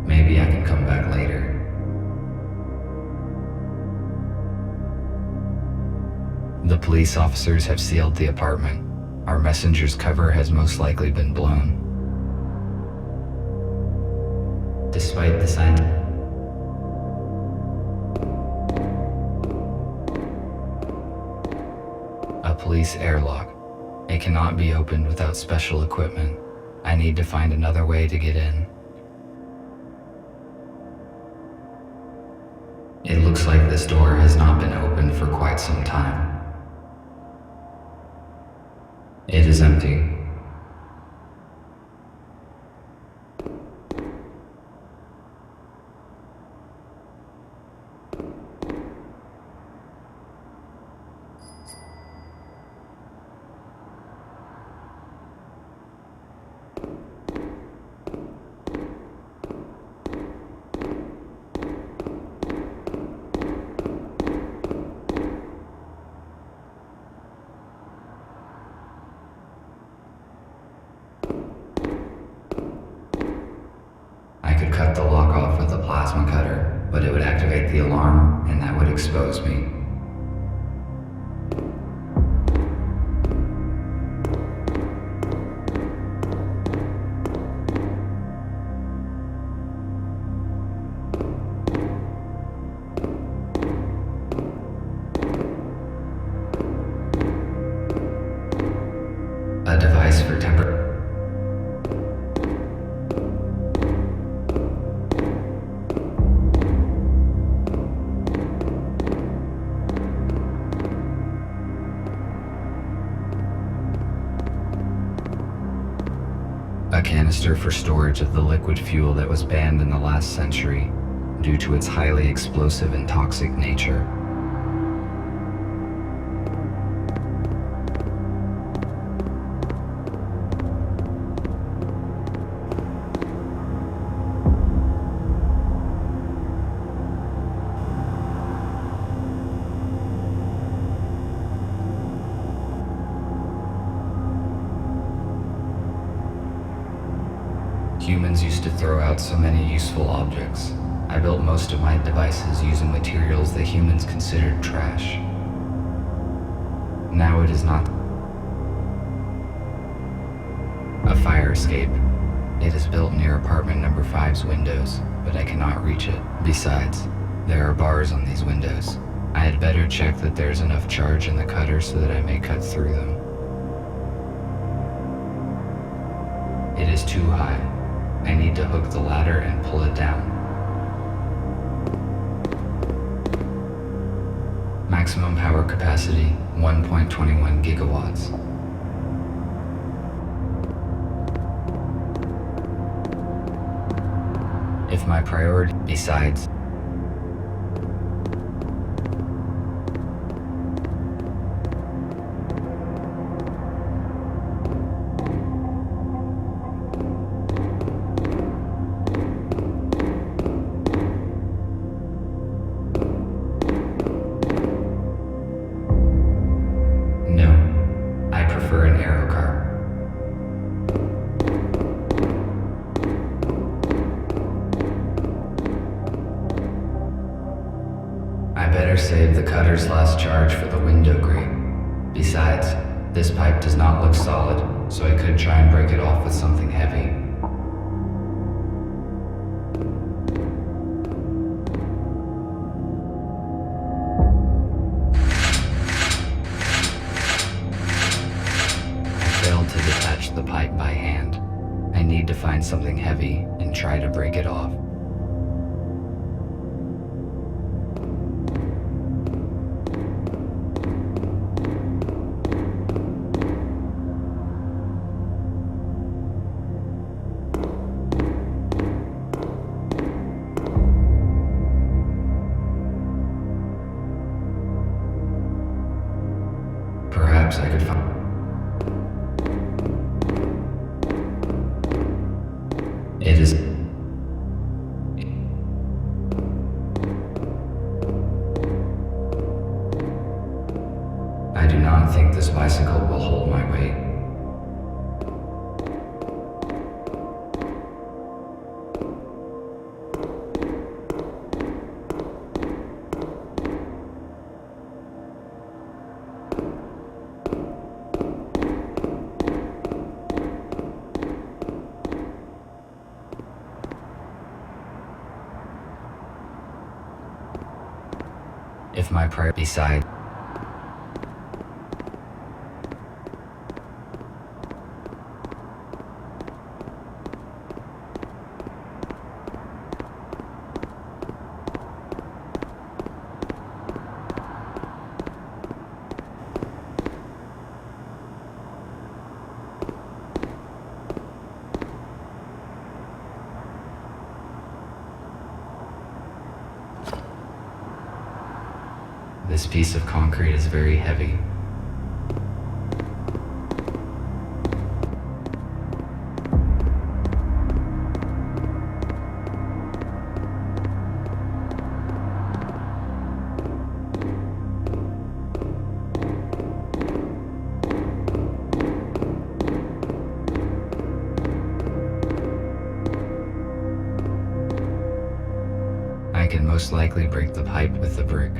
Maybe I can come back later. The police officers have sealed the apartment. Our messenger's cover has most likely been blown. despite the sign. A police airlock. It cannot be opened without special equipment. I need to find another way to get in. It looks like this door has not been opened for quite some time. It is empty. I could cut the lock off with a plasma cutter, but it would activate the alarm, and that would expose me. A device for temper. A canister for storage of the liquid fuel that was banned in the last century due to its highly explosive and toxic nature. Humans used to throw out so many useful objects. I built most of my devices using materials that humans considered trash. Now it is not. A fire escape. It is built near apartment number 5's windows, but I cannot reach it. Besides, there are bars on these windows. I had better check that there's enough charge in the cutter so that I may cut through them. It is too high. I need to hook the ladder and pull it down. Maximum power capacity, 1.21 gigawatts. If my priority, besides, save the cutter's last charge for the window grate. Besides, this pipe does not look solid, so I could try and break it off with something heavy. I failed to detach the pipe by hand. I need to find something heavy and try to break it off. Perhaps I could find... It is... I do not think this bicycle will hold my weight. If my prayer beside this piece of concrete is very heavy. I can most likely break the pipe with the brick.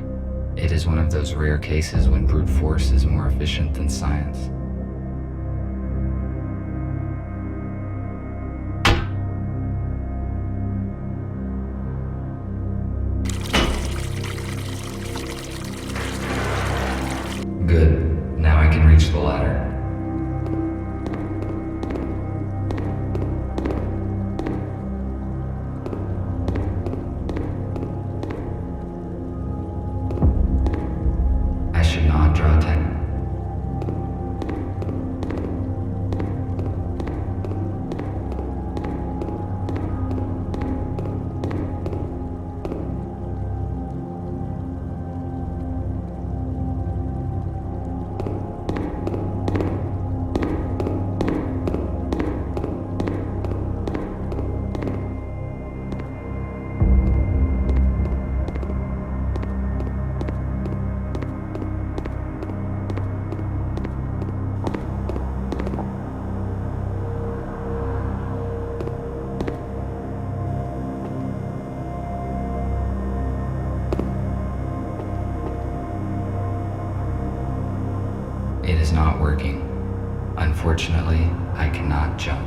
It is one of those rare cases when brute force is more efficient than science. Good. Now I can reach the ladder. Draw 10. It is not working. Unfortunately, I cannot jump.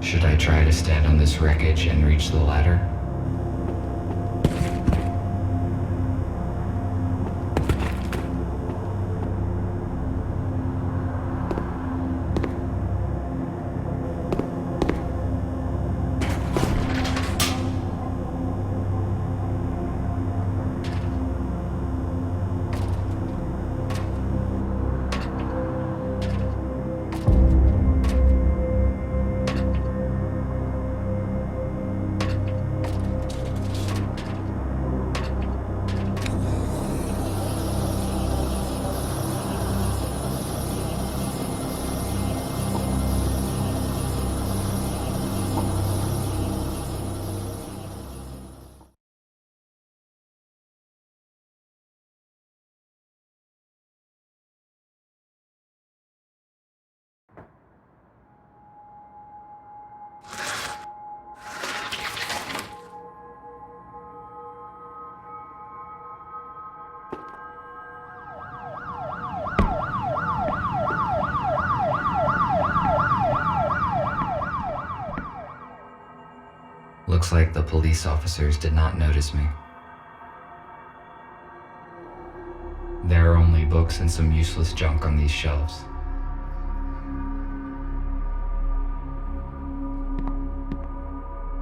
Should I try to stand on this wreckage and reach the ladder? Looks like the police officers did not notice me. There are only books and some useless junk on these shelves.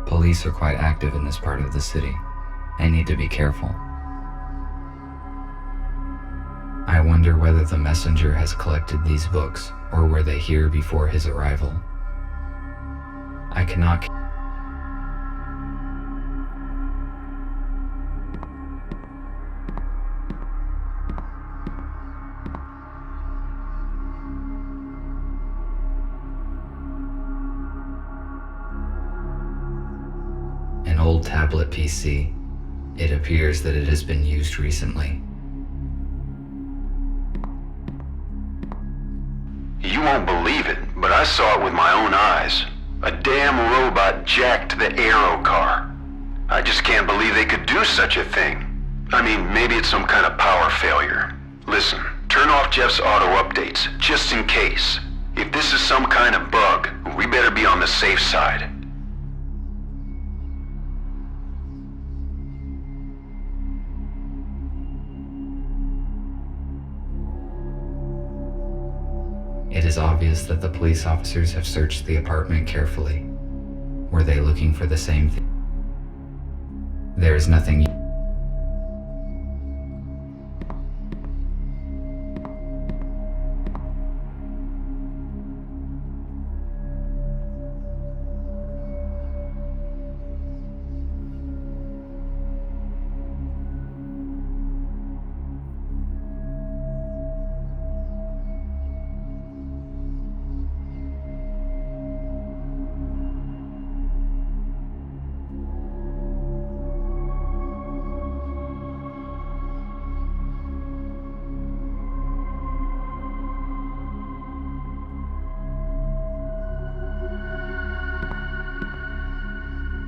Police are quite active in this part of the city. I need to be careful. I wonder whether the messenger has collected these books, or were they here before his arrival? I cannot... An old tablet PC. It appears that it has been used recently. You won't believe it, but I saw it with my own eyes. A damn robot jacked the Aero car. I just can't believe they could do such a thing. I mean, maybe it's some kind of power failure. Listen, turn off Jeff's auto updates, just in case. If this is some kind of bug, we better be on the safe side. is obvious that the police officers have searched the apartment carefully. Were they looking for the same thing? There is nothing.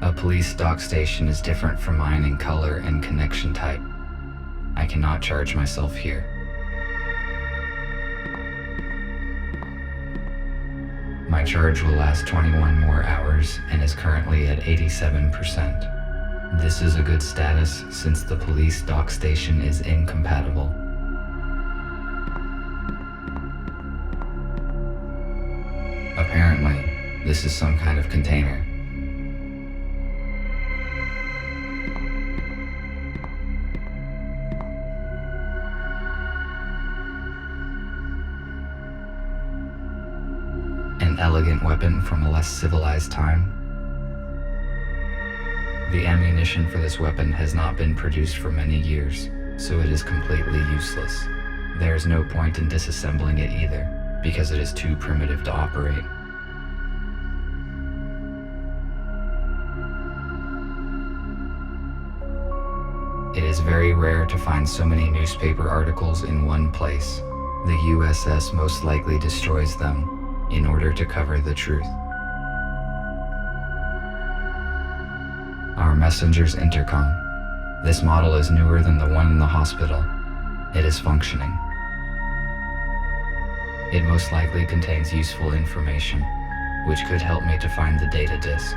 A police dock station is different from mine in color and connection type. I cannot charge myself here. My charge will last 21 more hours and is currently at 87%. This is a good status since the police dock station is incompatible. Apparently, this is some kind of container. An elegant weapon from a less civilized time. The ammunition for this weapon has not been produced for many years, so it is completely useless. There is no point in disassembling it either, because it is too primitive to operate. It is very rare to find so many newspaper articles in one place. The USS most likely destroys them in order to cover the truth. Our messenger's intercom. This model is newer than the one in the hospital. It is functioning. It most likely contains useful information, which could help me to find the data disk.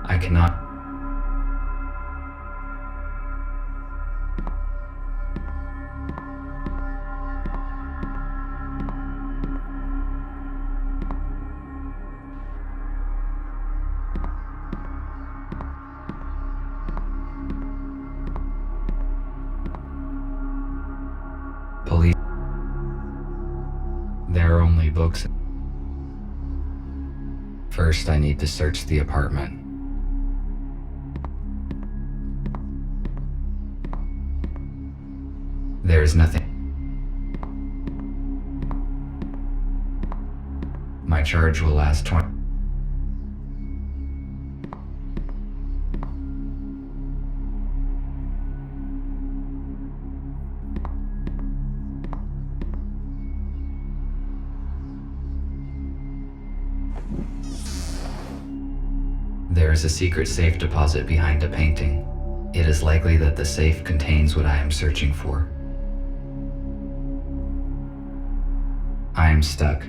I cannot. Police. There are only books. First, I need to search the apartment. There's nothing. My My charge will last 20. There is a secret safe deposit behind a painting. It is likely that the safe contains what I am searching for. I am stuck.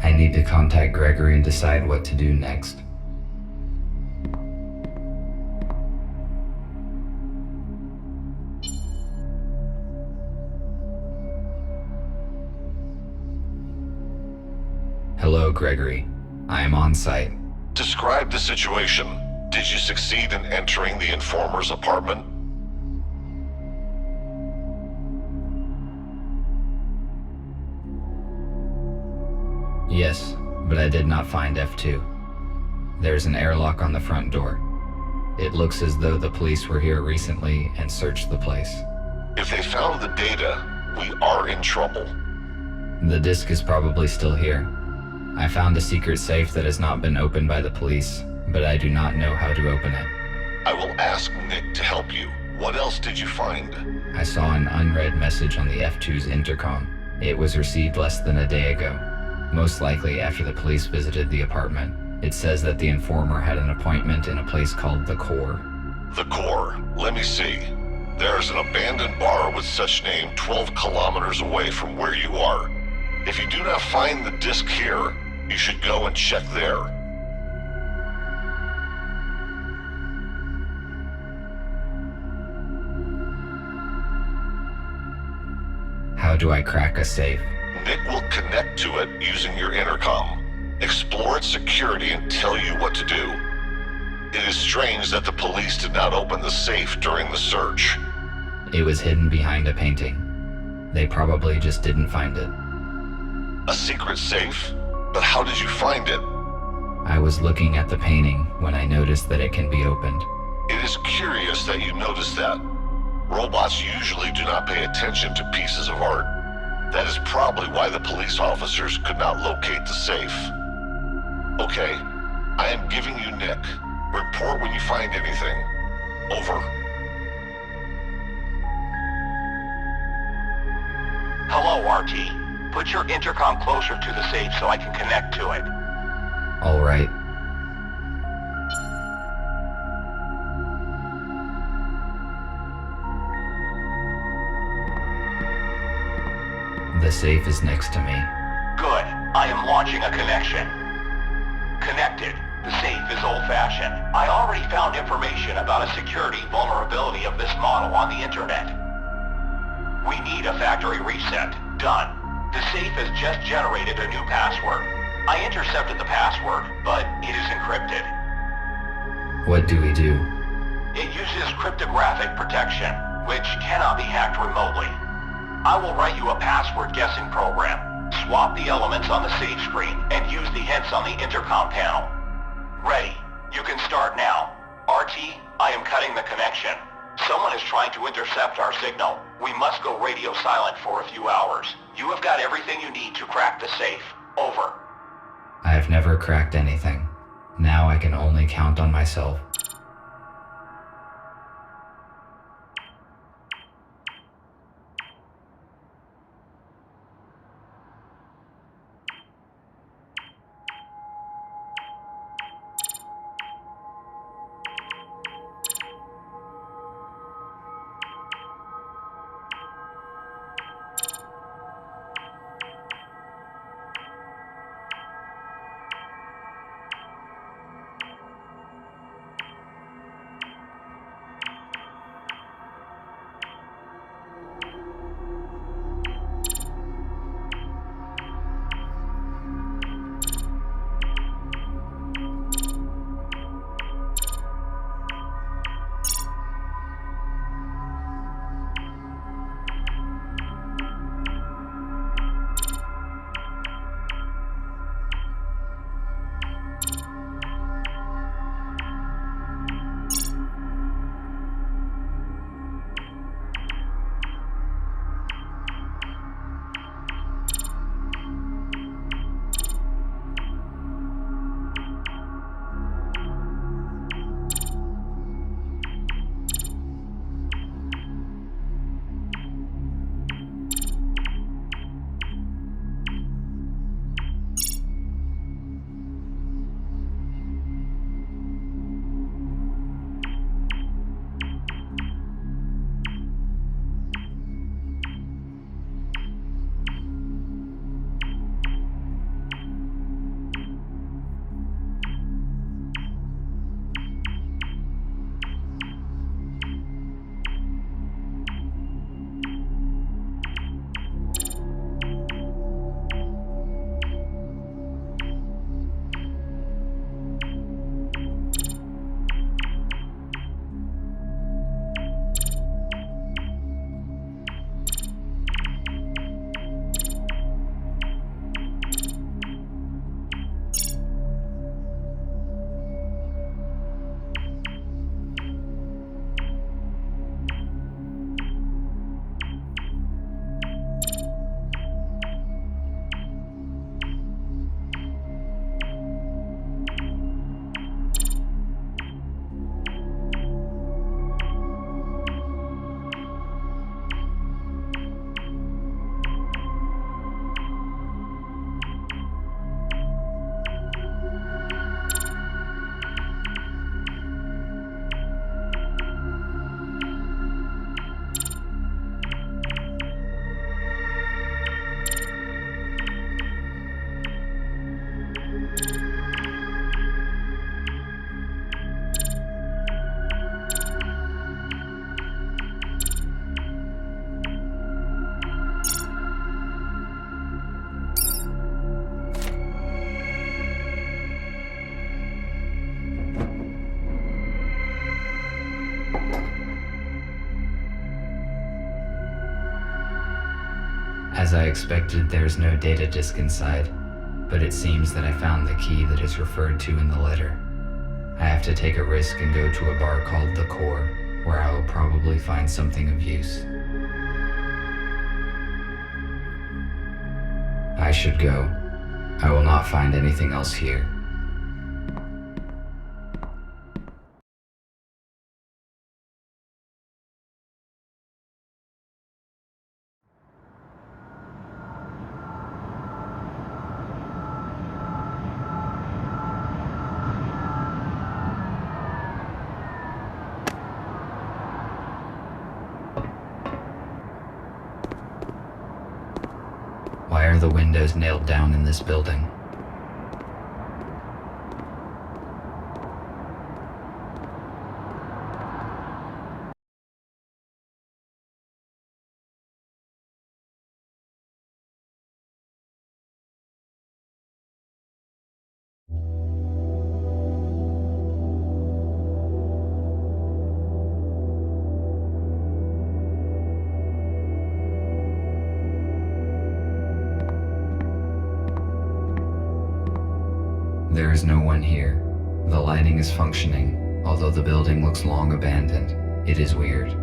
I need to contact Gregory and decide what to do next. Hello, Gregory. I am on site. Describe the situation. Did you succeed in entering the informer's apartment? Yes, but I did not find F2. There's an airlock on the front door. It looks as though the police were here recently and searched the place. If they found the data, we are in trouble. The disk is probably still here. I found a secret safe that has not been opened by the police, but I do not know how to open it. I will ask Nick to help you. What else did you find? I saw an unread message on the F2's intercom. It was received less than a day ago, most likely after the police visited the apartment. It says that the informer had an appointment in a place called The Core. The Core. Let me see. There's an abandoned bar with such name 12 kilometers away from where you are. If you do not find the disc here, you should go and check there. How do I crack a safe? Nick will connect to it using your intercom, explore its security, and tell you what to do. It is strange that the police did not open the safe during the search. It was hidden behind a painting. They probably just didn't find it. A secret safe? But how did you find it? I was looking at the painting when I noticed that it can be opened. It is curious that you noticed that. Robots usually do not pay attention to pieces of art. That is probably why the police officers could not locate the safe. Okay, I am giving you Nick. Report when you find anything. Over. Hello, RT. Put your intercom closer to the safe so I can connect to it. All right. The safe is next to me. Good. I am launching a connection. Connected. The safe is old-fashioned. I already found information about a security vulnerability of this model on the internet. We need a factory reset. Done. The safe has just generated a new password. I intercepted the password, but it is encrypted. What do we do? It uses cryptographic protection, which cannot be hacked remotely. I will write you a password guessing program. Swap the elements on the safe screen and use the hints on the intercom panel. Ready. You can start now. RT, I am cutting the connection. Someone is trying to intercept our signal. We must go radio silent for a few hours. You have got everything you need to crack the safe. Over. I have never cracked anything. Now I can only count on myself. As I expected, there's no data disk inside, but it seems that I found the key that is referred to in the letter. I have to take a risk and go to a bar called The Core, where I will probably find something of use. I should go. I will not find anything else here. Why are the windows nailed down in this building? There is no one here. The lighting is functioning, although the building looks long abandoned. It is weird.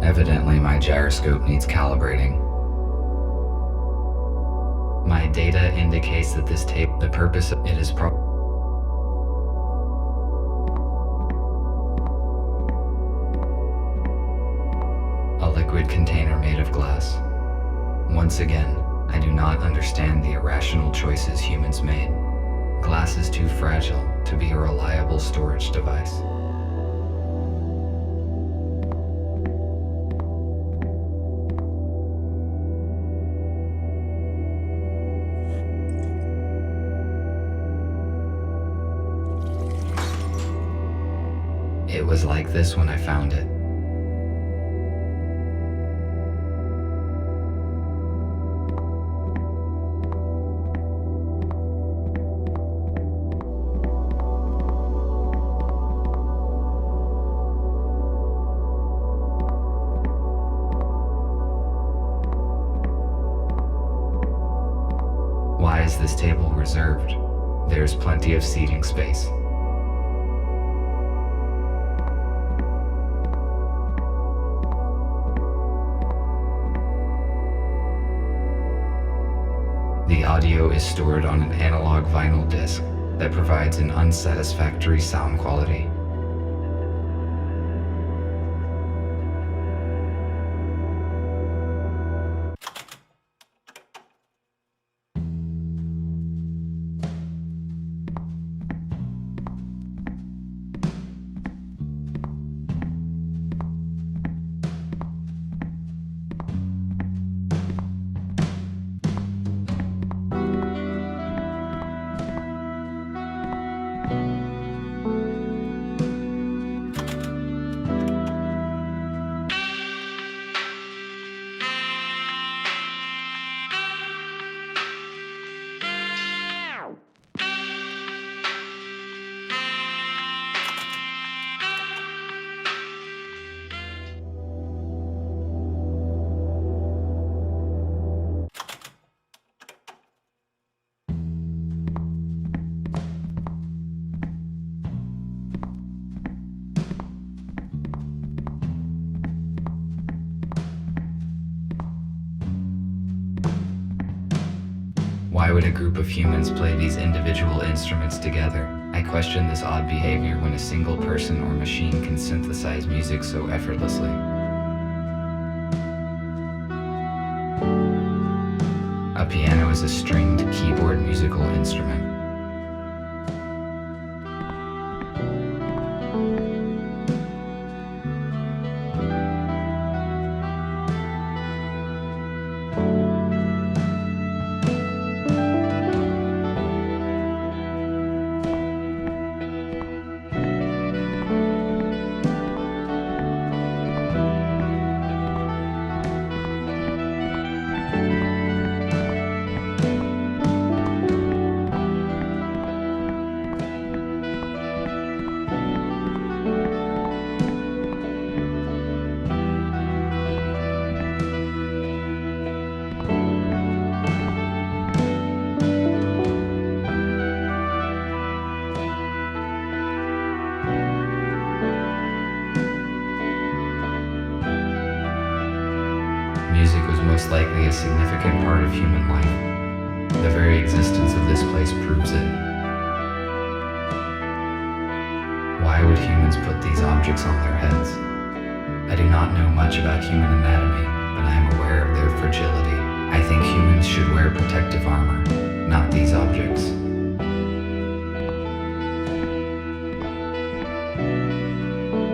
Evidently, my gyroscope needs calibrating. My data indicates that this tape, the purpose of it is a liquid container made of glass. Once again, I do not understand the irrational choices humans made. Glass is too fragile to be a reliable storage device. It was like this when I found it. Why is this table reserved? There's plenty of seating space. The audio is stored on an analog vinyl disc that provides an unsatisfactory sound quality. Why would a group of humans play these individual instruments together? I question this odd behavior when a single person or machine can synthesize music so effortlessly. A piano is a stringed keyboard musical instrument. Music was most likely a significant part of human life. The very existence of this place proves it. Why would humans put these objects on their heads? I do not know much about human anatomy, but I am aware of their fragility. I think humans should wear protective armor, not these objects.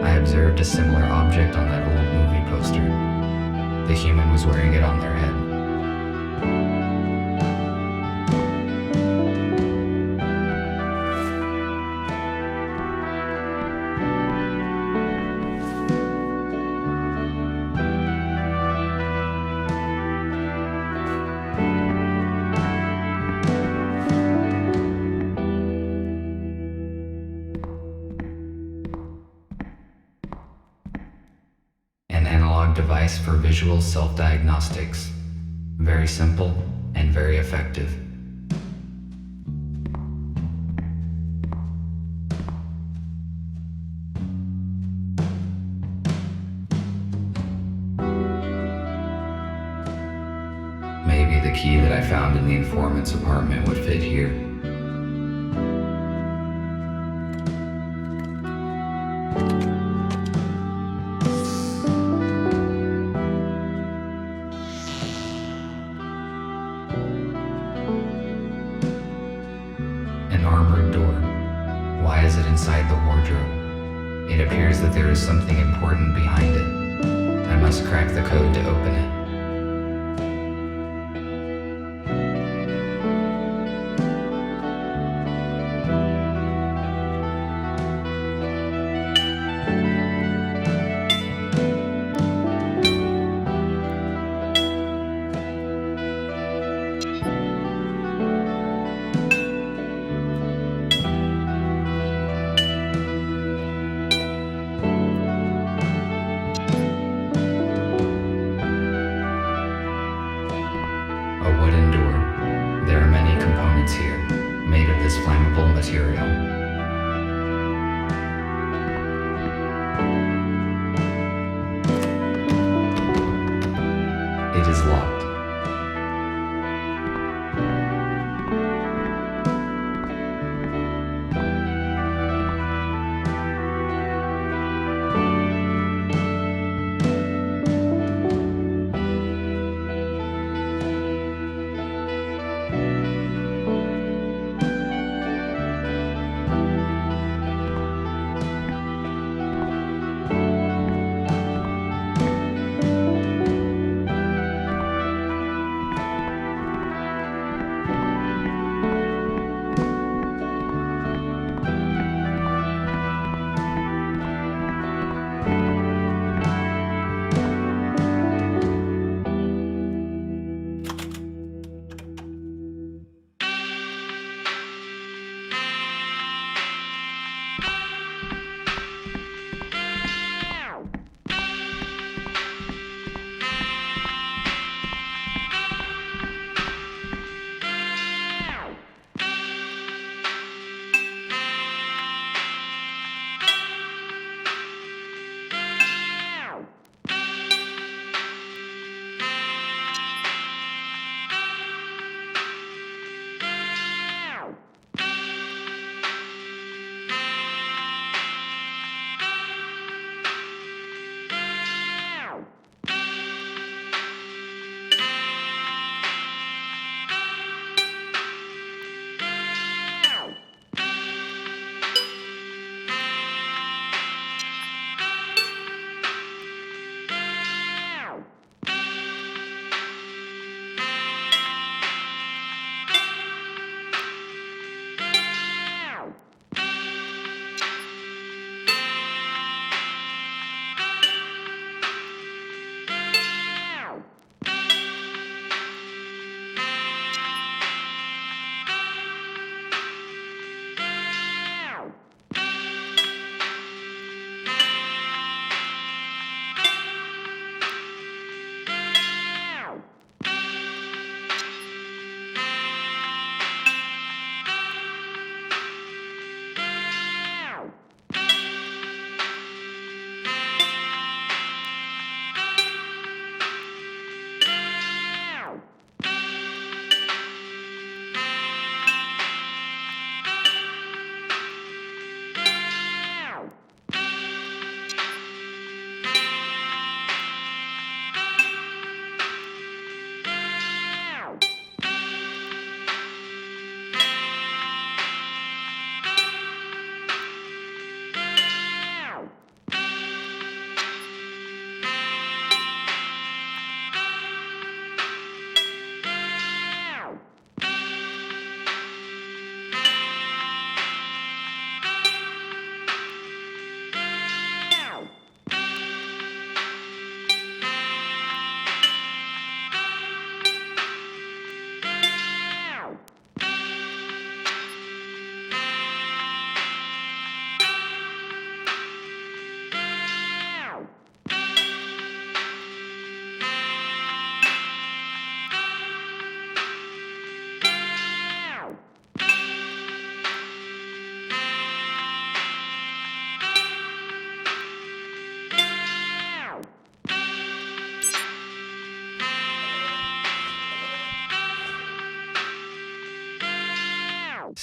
I observed a similar object on that old movie poster. The human was wearing it on their head. Device for visual self-diagnostics. Very simple and very effective. Maybe the key that I found in the informant's apartment would fit here. Why is it inside the wardrobe? It appears that there is something important behind it. I must crack the code to open it. Here, made of this flammable material. It is locked.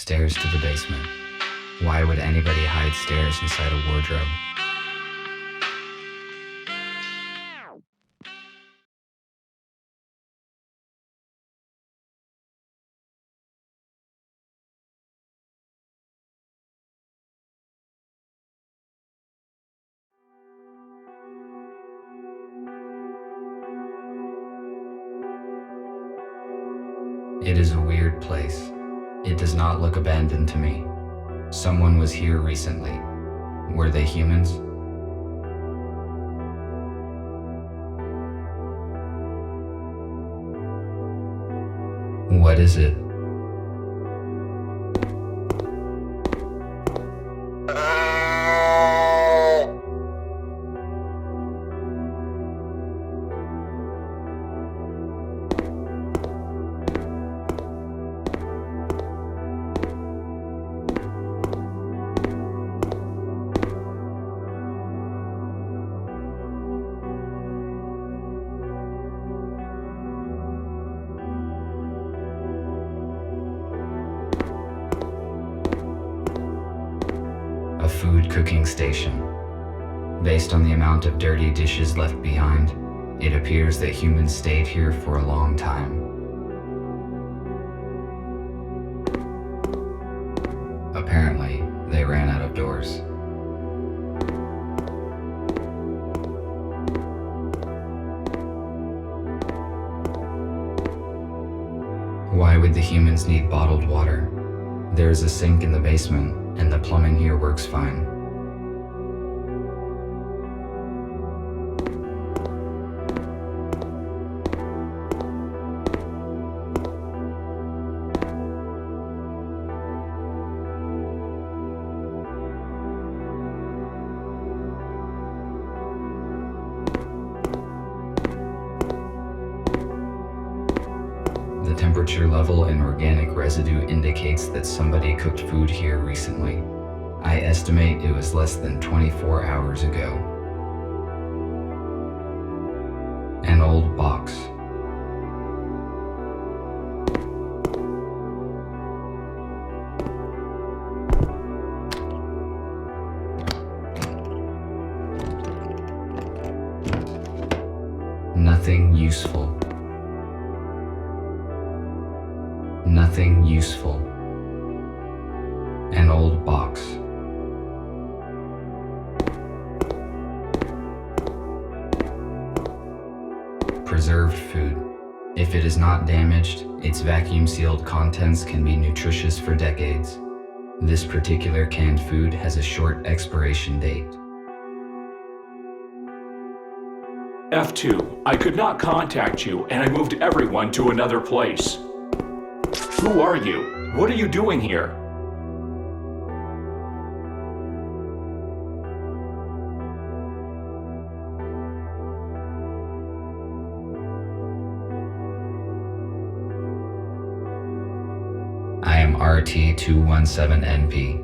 Stairs to the basement. Why would anybody hide stairs inside a wardrobe? It is a weird place. It does not look abandoned to me. Someone was here recently. Were they humans? What is it? A food cooking station. Based on the amount of dirty dishes left behind, it appears that humans stayed here for a long time. Apparently, they ran out of doors. Why would the humans need bottled water? There is a sink in the basement, and the plumbing here works fine. The temperature level in organic residue indicates that somebody cooked food here recently. I estimate it was less than 24 hours ago. An old box. Nothing useful. Nothing useful. An old box. Preserved food. If it is not damaged, its vacuum-sealed contents can be nutritious for decades. This particular canned food has a short expiration date. F2, I could not contact you, and I moved everyone to another place. Who are you? What are you doing here? I am RT-217NP.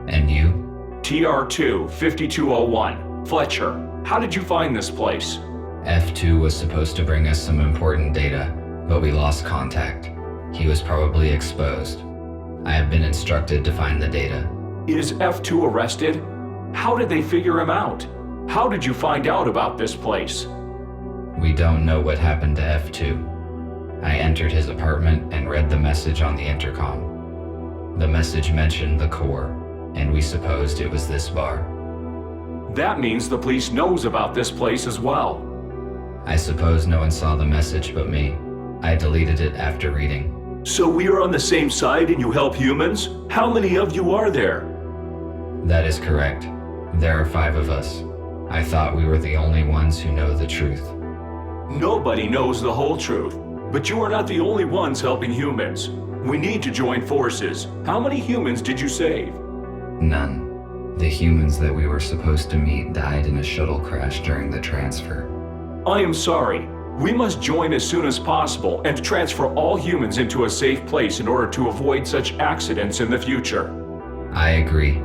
And you? TR2-5201. Fletcher, how did you find this place? F2 was supposed to bring us some important data, but we lost contact. He was probably exposed. I have been instructed to find the data. Is F2 arrested? How did they figure him out? How did you find out about this place? We don't know what happened to F2. I entered his apartment and read the message on the intercom. The message mentioned the core, and we supposed it was this bar. That means the police knows about this place as well. I suppose no one saw the message but me. I deleted it after reading. So we are on the same side and you help humans? How many of you are there? That is correct. There are 5 of us. I thought we were the only ones who know the truth. Nobody knows the whole truth, but you are not the only ones helping humans. We need to join forces. How many humans did you save? None. The humans that we were supposed to meet died in a shuttle crash during the transfer. I am sorry. We must join as soon as possible and transfer all humans into a safe place in order to avoid such accidents in the future. I agree.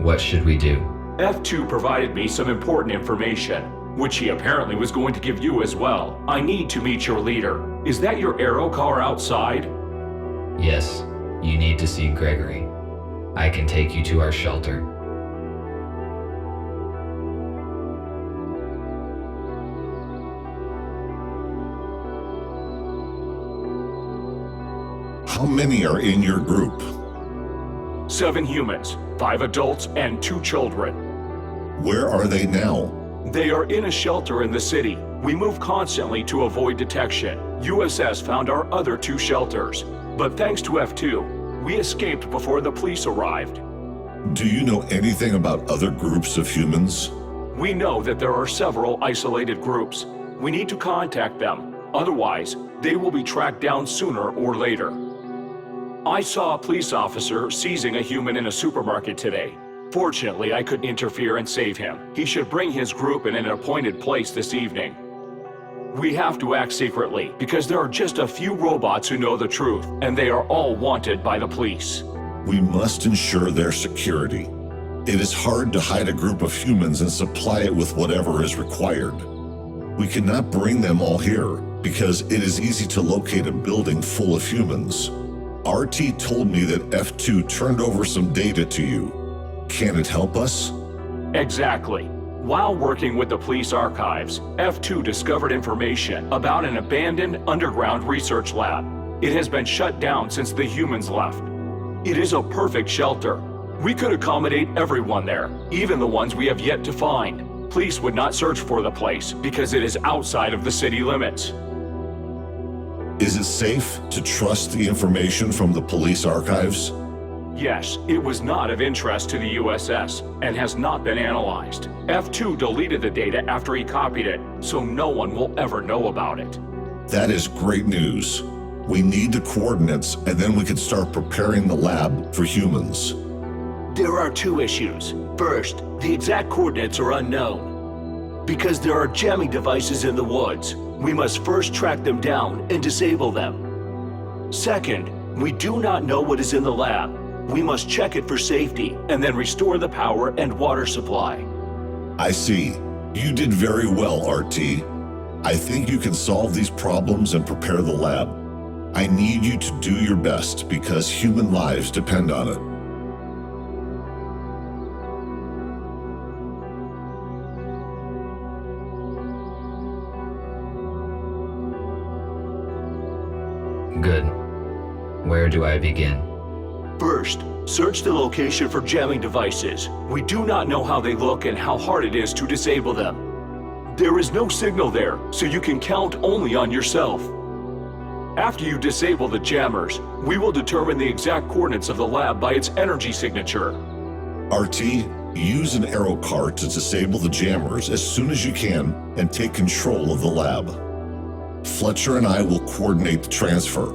What should we do? F2 provided me some important information, which he apparently was going to give you as well. I need to meet your leader. Is that your aero car outside? Yes. You need to see Gregory. I can take you to our shelter. How many are in your group? 7 humans, 5 adults, and 2 children. Where are they now? They are in a shelter in the city. We move constantly to avoid detection. USS found our other 2 shelters, but thanks to F2, we escaped before the police arrived. Do you know anything about other groups of humans? We know that there are several isolated groups. We need to contact them. Otherwise, they will be tracked down sooner or later. I saw a police officer seizing a human in a supermarket today. Fortunately, I could interfere and save him. He should bring his group in an appointed place this evening. We have to act secretly, because there are just a few robots who know the truth, and they are all wanted by the police. We must ensure their security. It is hard to hide a group of humans and supply it with whatever is required. We cannot bring them all here, because it is easy to locate a building full of humans. RT told me that F2 turned over some data to you. Can it help us? Exactly. While working with the police archives, F2 discovered information about an abandoned underground research lab. It has been shut down since the humans left. It is a perfect shelter. We could accommodate everyone there, even the ones we have yet to find. Police would not search for the place because it is outside of the city limits. Is it safe to trust the information from the police archives? Yes, it was not of interest to the USS and has not been analyzed. F2 deleted the data after he copied it, so no one will ever know about it. That is great news. We need the coordinates, and then we can start preparing the lab for humans. There are 2 issues. First, the exact coordinates are unknown. Because there are jamming devices in the woods, we must first track them down and disable them. Second, we do not know what is in the lab. We must check it for safety and then restore the power and water supply. I see. You did very well, RT. I think you can solve these problems and prepare the lab. I need you to do your best because human lives depend on it. Good. Where do I begin? First, search the location for jamming devices. We do not know how they look and how hard it is to disable them. There is no signal there, so you can count only on yourself. After you disable the jammers, we will determine the exact coordinates of the lab by its energy signature. RT, use an arrow cart to disable the jammers as soon as you can and take control of the lab. Fletcher and I will coordinate the transfer.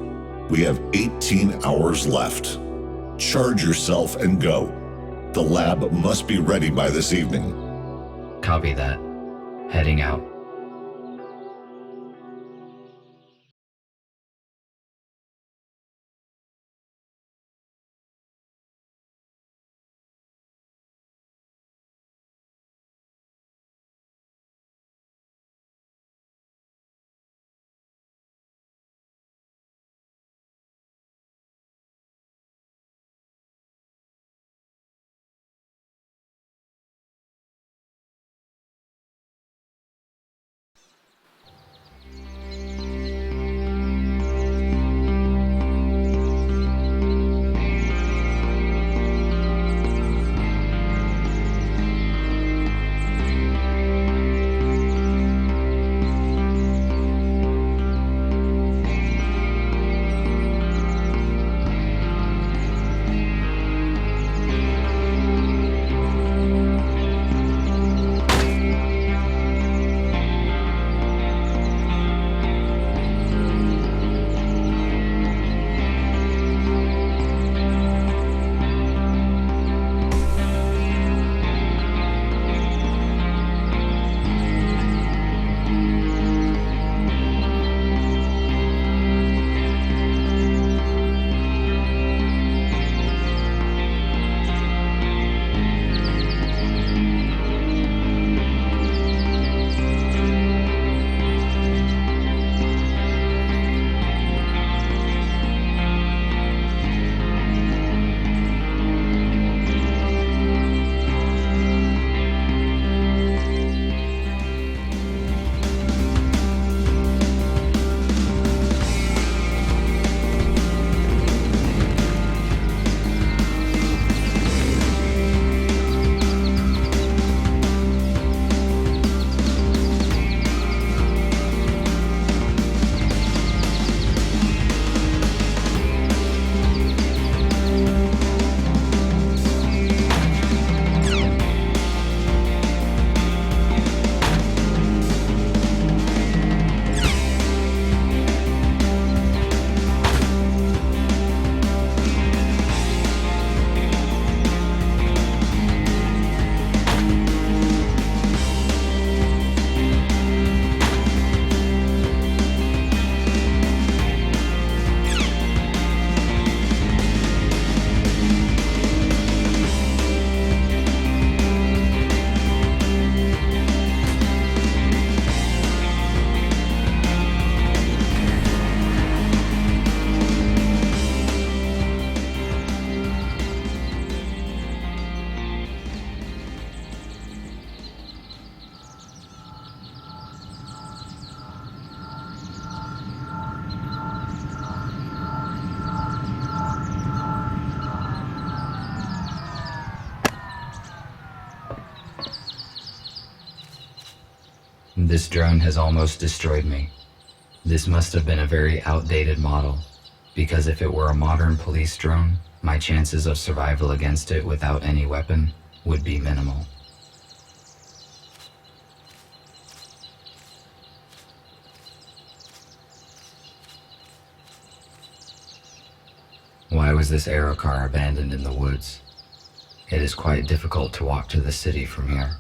We have 18 hours left. Charge yourself and go. The lab must be ready by this evening. Copy that. Heading out. This drone has almost destroyed me. This must have been a very outdated model, because if it were a modern police drone, my chances of survival against it without any weapon would be minimal. Why was this aerocar abandoned in the woods? It is quite difficult to walk to the city from here.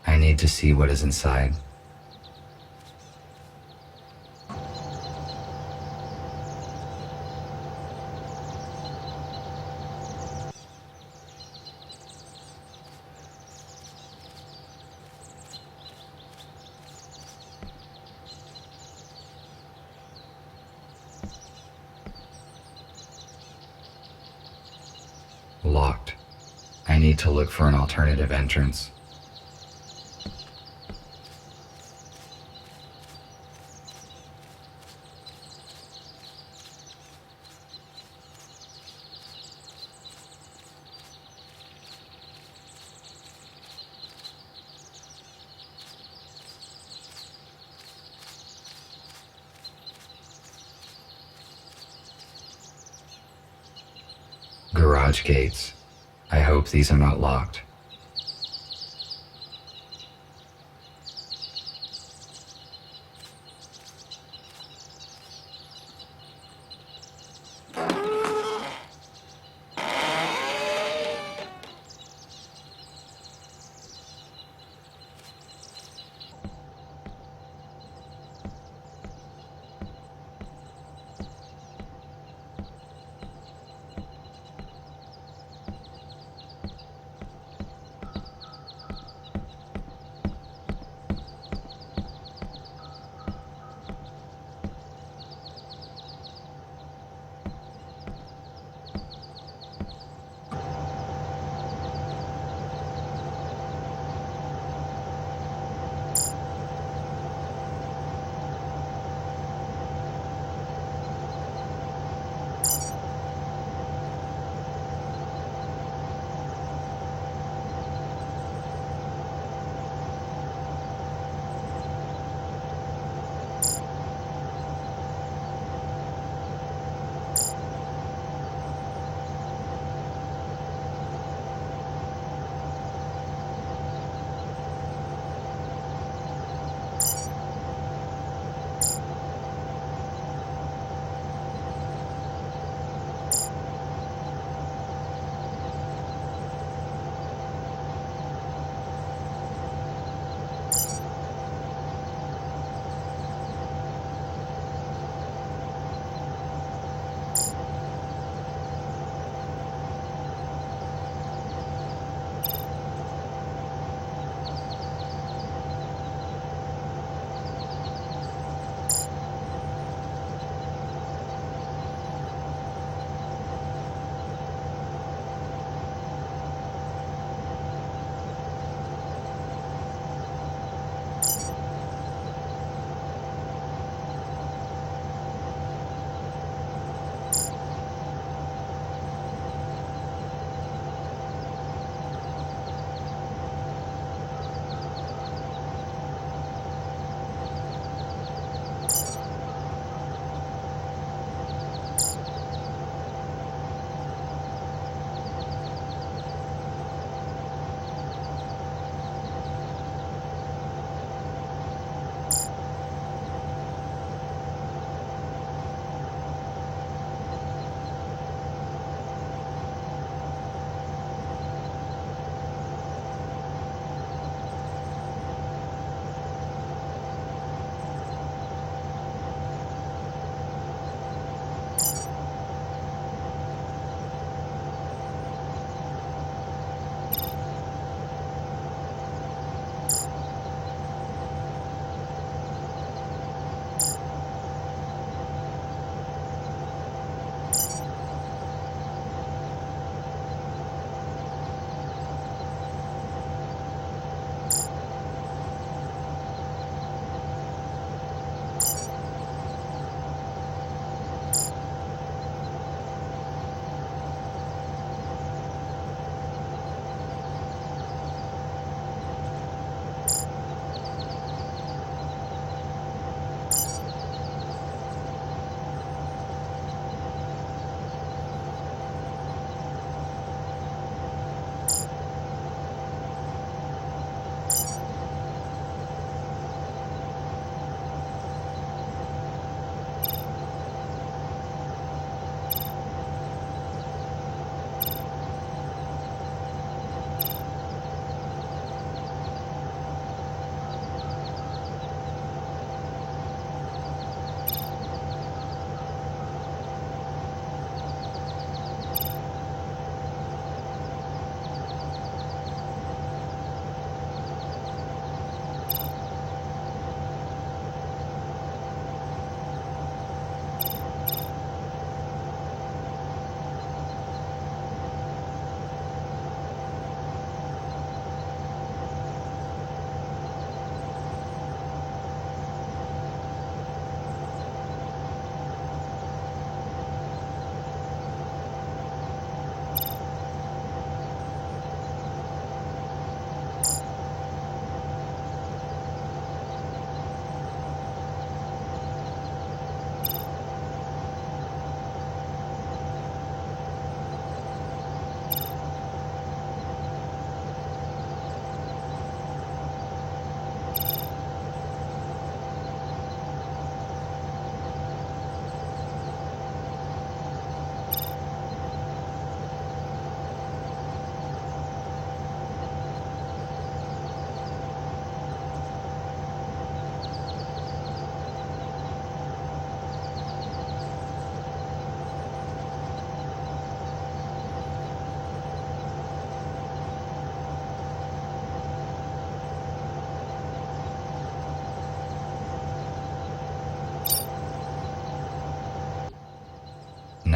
I need to see what is inside. Locked. I need to look for an alternative entrance. Garage gates. I hope these are not locked.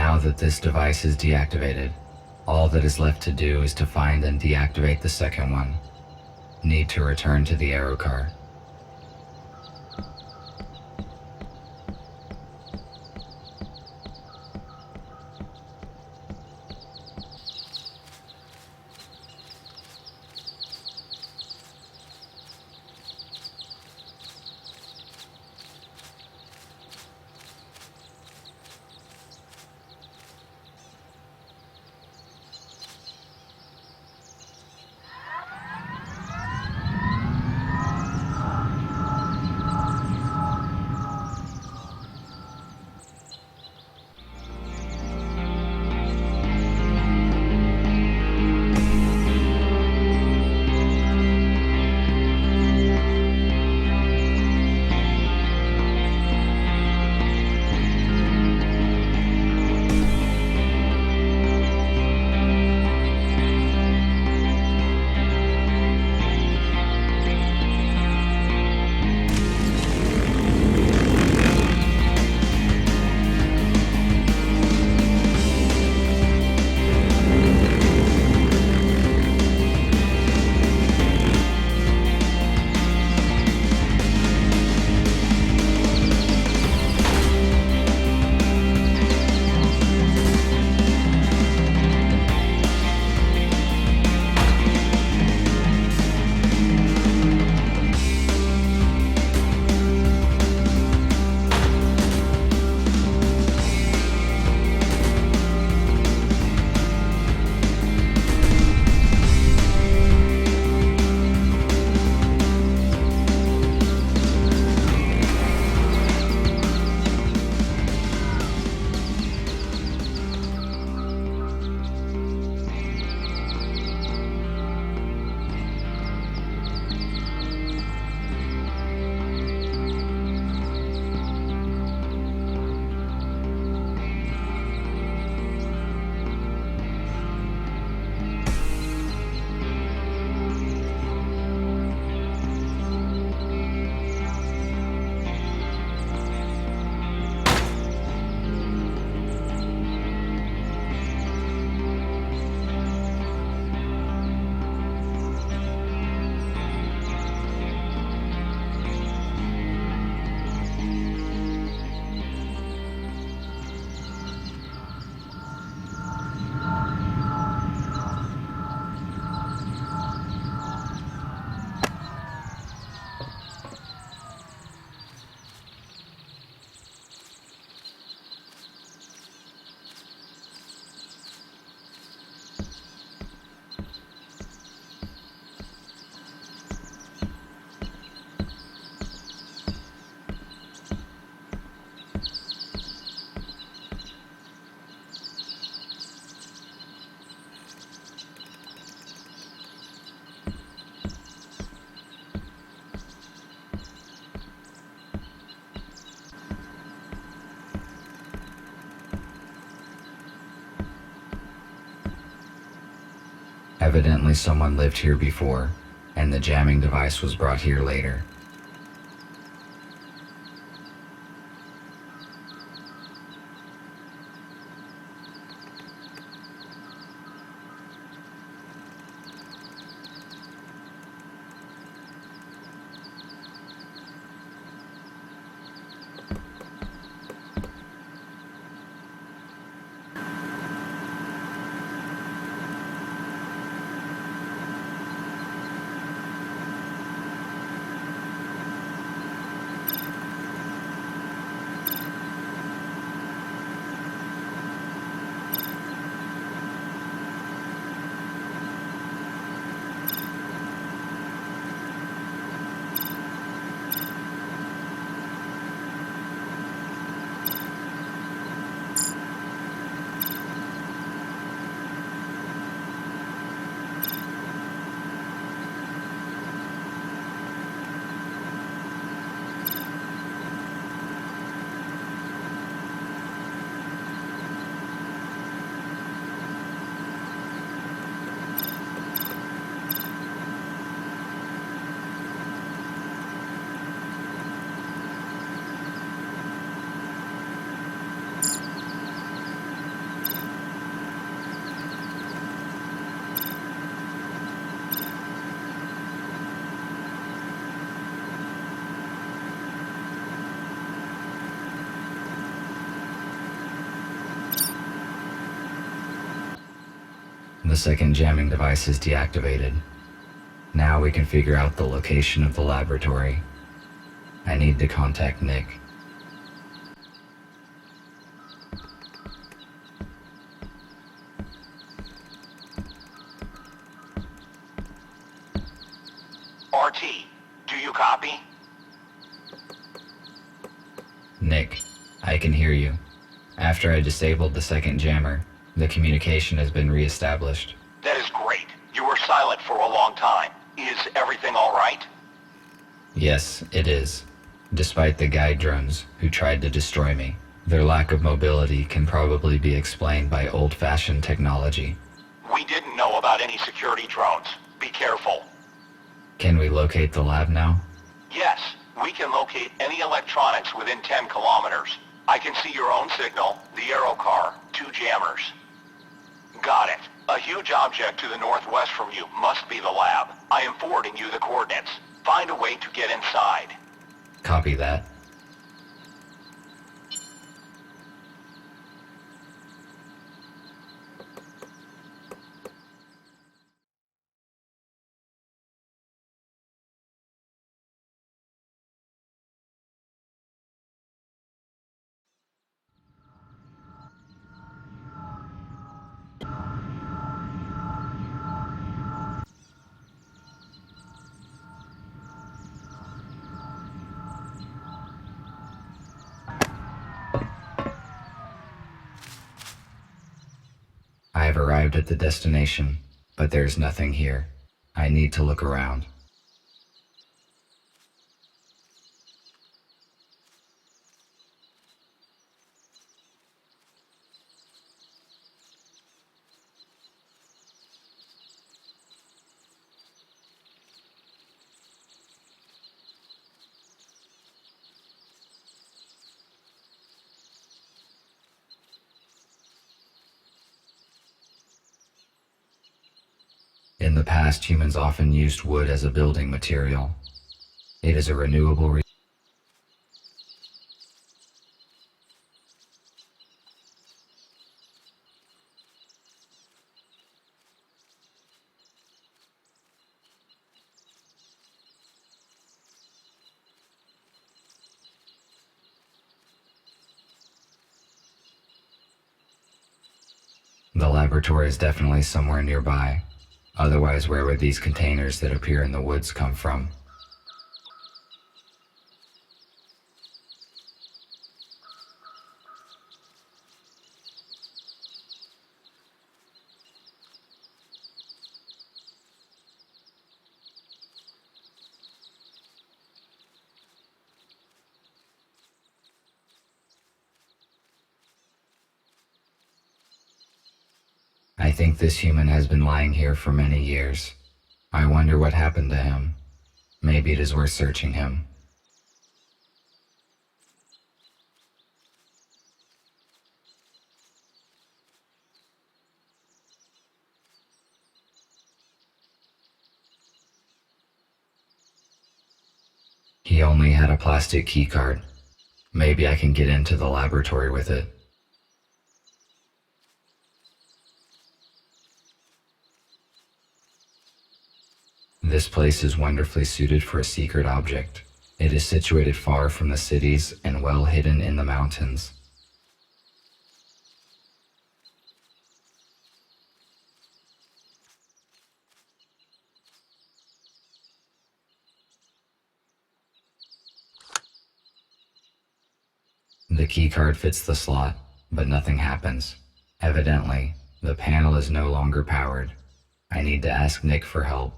Now that this device is deactivated, all that is left to do is to find and deactivate the second one. Need to return to the Aerocar. Evidently someone lived here before, and the jamming device was brought here later. The second jamming device is deactivated. Now we can figure out the location of the laboratory. I need to contact Nick. RT, do you copy? Nick, I can hear you. After I disabled the second jammer, the communication has been reestablished. That is great. You were silent for a long time. Is everything all right? Yes, it is. Despite the guide drones who tried to destroy me, their lack of mobility can probably be explained by old-fashioned technology. We didn't know about any security drones. Be careful. Can we locate the lab now? Yes, we can locate any electronics within 10 kilometers. I can see your own signal, the Aero car, 2 jammers. Got it. A huge object to the northwest from you must be the lab. I am forwarding you the coordinates. Find a way to get inside. Copy that. I have arrived at the destination, but there's nothing here. I need to look around. In the past, humans often used wood as a building material. It is a renewable The laboratory is definitely somewhere nearby. Otherwise, where would these containers that appear in the woods come from? I think this human has been lying here for many years. I wonder what happened to him. Maybe it is worth searching him. He only had a plastic keycard. Maybe I can get into the laboratory with it. This place is wonderfully suited for a secret object. It is situated far from the cities and well hidden in the mountains. The keycard fits the slot, but nothing happens. Evidently, the panel is no longer powered. I need to ask Nick for help.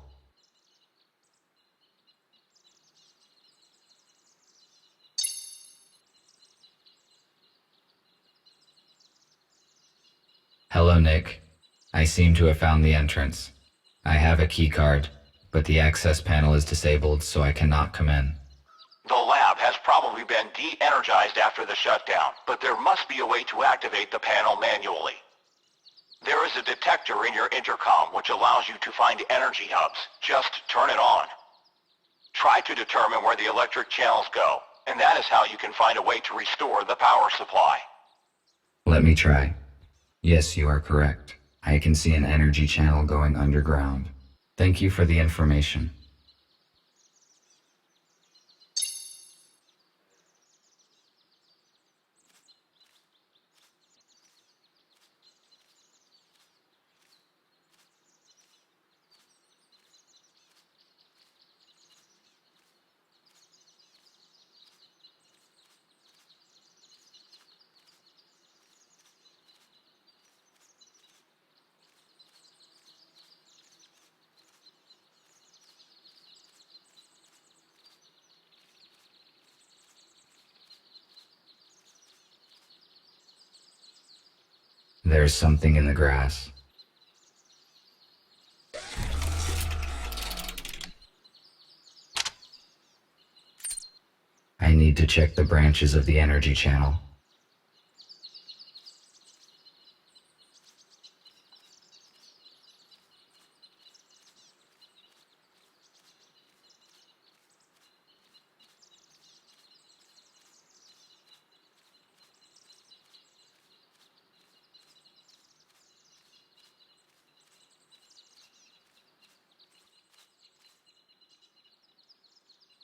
Hello, Nick. I seem to have found the entrance. I have a keycard, but the access panel is disabled, so I cannot come in. The lab has probably been de-energized after the shutdown, but there must be a way to activate the panel manually. There is a detector in your intercom which allows you to find energy hubs. Just turn it on. Try to determine where the electric channels go, and that is how you can find a way to restore the power supply. Let me try. Yes, you are correct. I can see an energy channel going underground. Thank you for the information. There's something in the grass. I need to check the branches of the energy channel.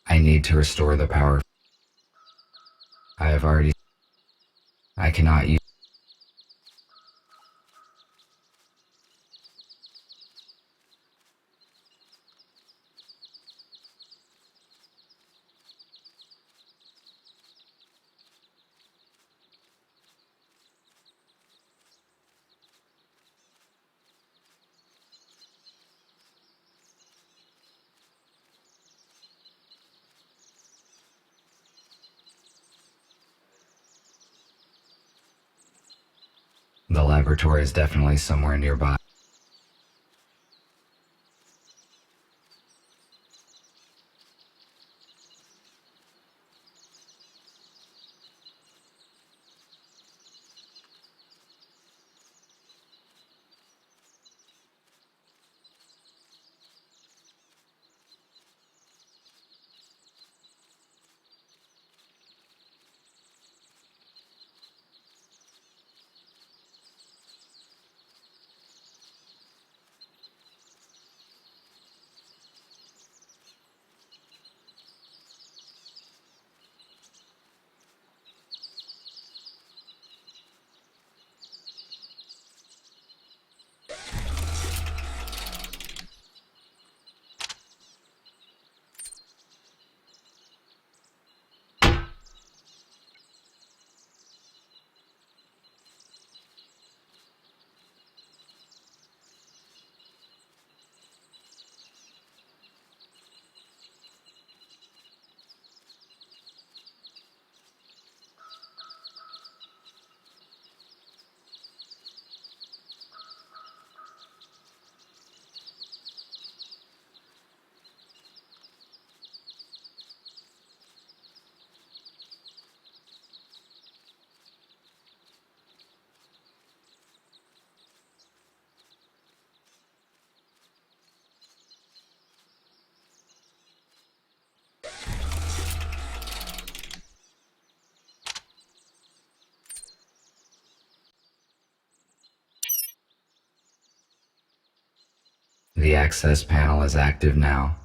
I need to restore the power. I cannot use. The laboratory is definitely somewhere nearby. The access panel is active now.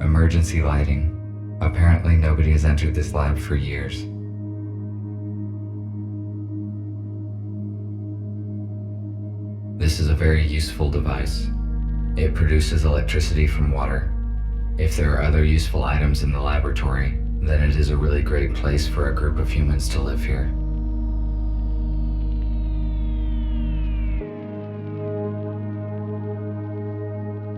Emergency lighting. Apparently nobody has entered this lab for years. This This is a very useful device. It produces electricity from water. If there are other useful items in the laboratory, then it is a really great place for a group of humans to live here.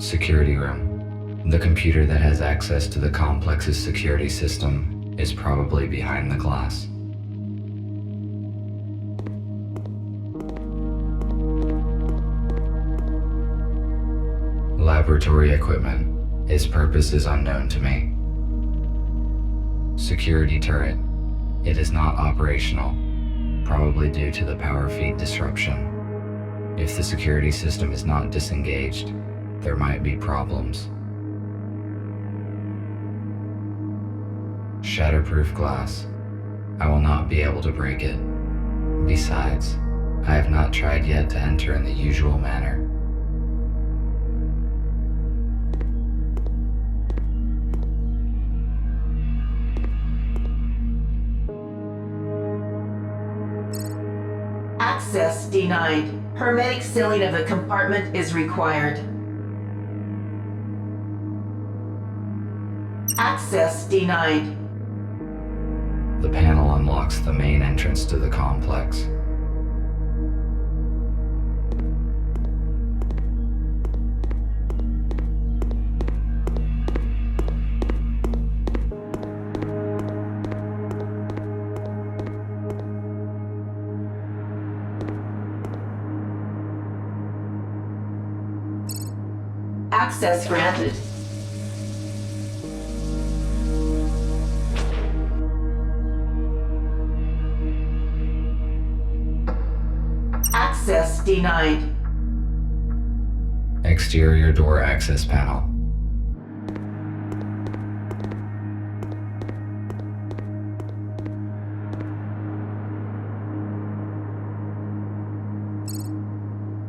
Security room. The computer that has access to the complex's security system is probably behind the glass. Laboratory equipment. Its purpose is unknown to me. Security turret. It is not operational, probably due to the power feed disruption. If the security system is not disengaged, there might be problems. Shatterproof glass. I will not be able to break it. Besides, I have not tried yet to enter in the usual manner. Access denied. Hermetic sealing of the compartment is required. Access denied. The panel unlocks the main entrance to the complex. Access granted. Access denied. Exterior door access panel.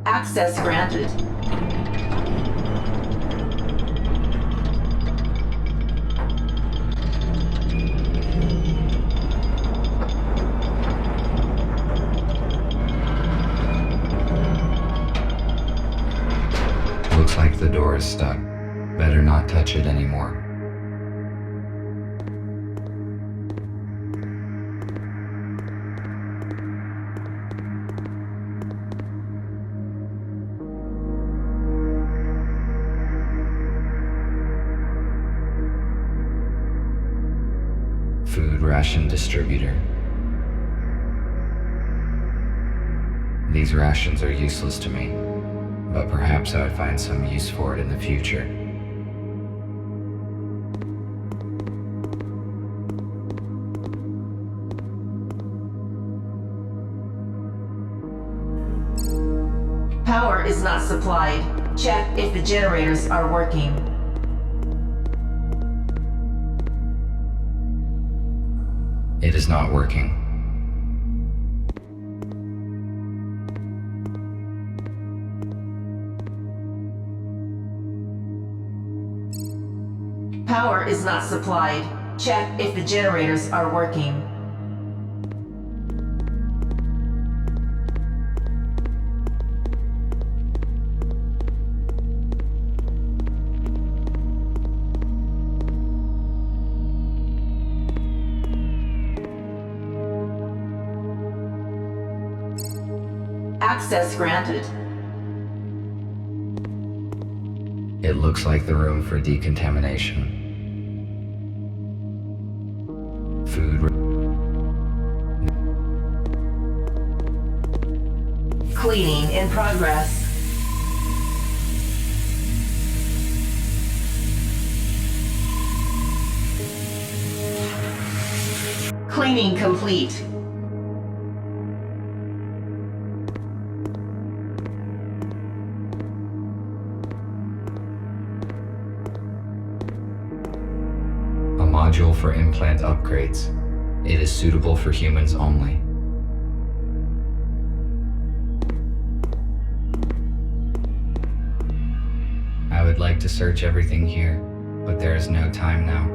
Access granted. Looks like the door is stuck. Better not touch it anymore. Food ration distributor. These rations are useless to me, but perhaps I would find some use for it in the future. Power is not supplied. Check if the generators are working. It is not working. Power is not supplied. Check if the generators are working. Access granted. It looks like the room for decontamination. Food. Cleaning in progress. Cleaning complete. Module for implant upgrades. It is suitable for humans only. I would like to search everything here, but there is no time now.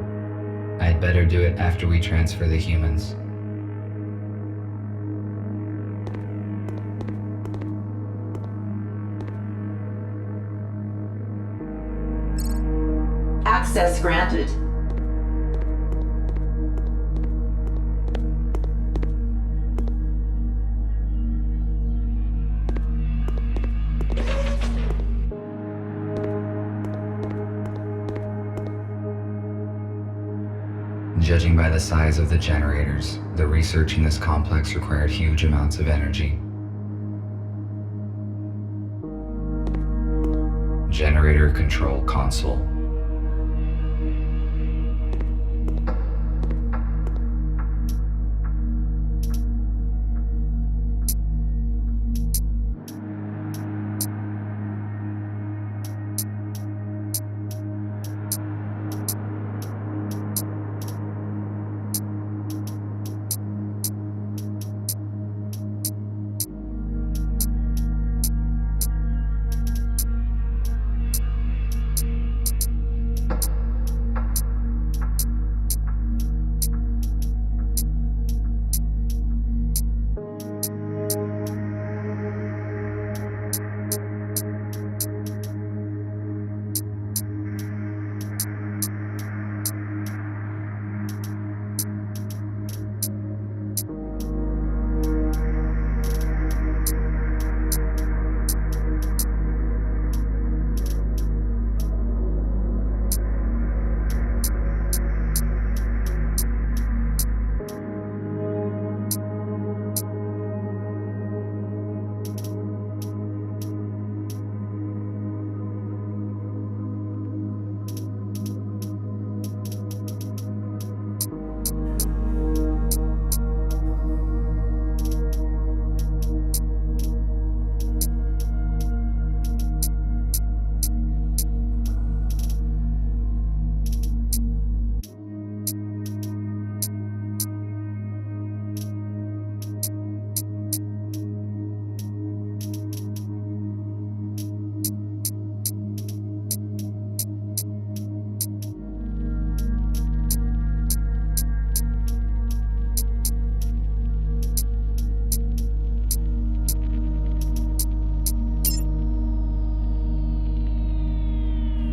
I'd better do it after we transfer the humans. Access granted. Judging by the size of the generators, the research in this complex required huge amounts of energy. Generator control console.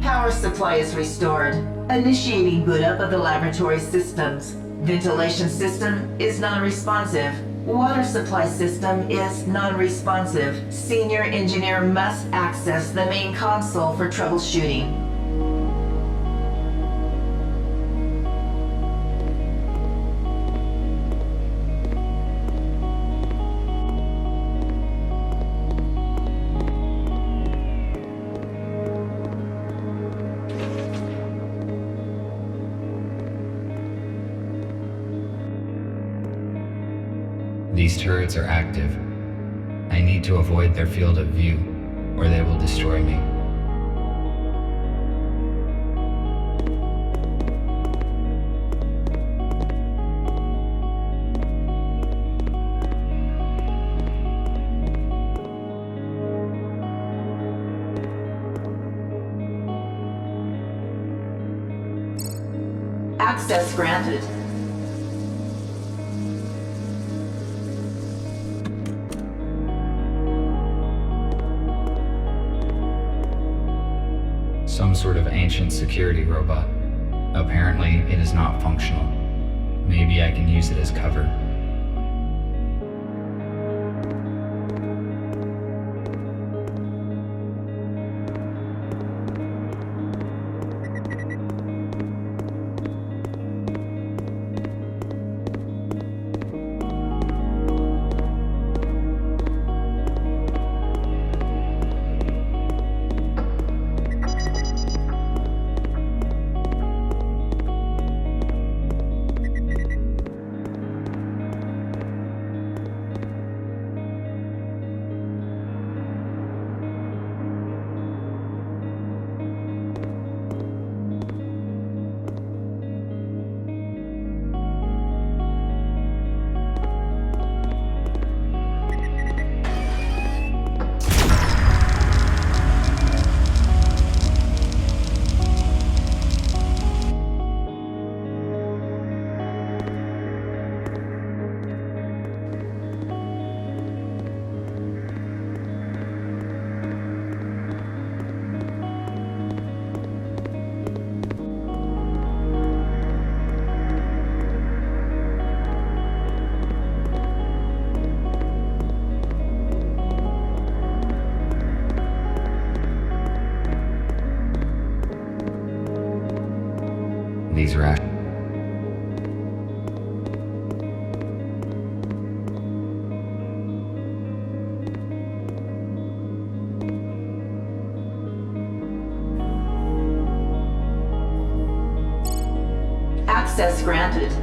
Power supply is restored. Initiating boot up of the laboratory systems. Ventilation system is non-responsive. Water supply system is non-responsive. Senior engineer must access the main console for troubleshooting. These turrets are active. I need to avoid their field of view, or they will destroy me. Access granted. Some sort of ancient security robot. Apparently, it is not functional. Maybe I can use it as cover. These rash Access granted.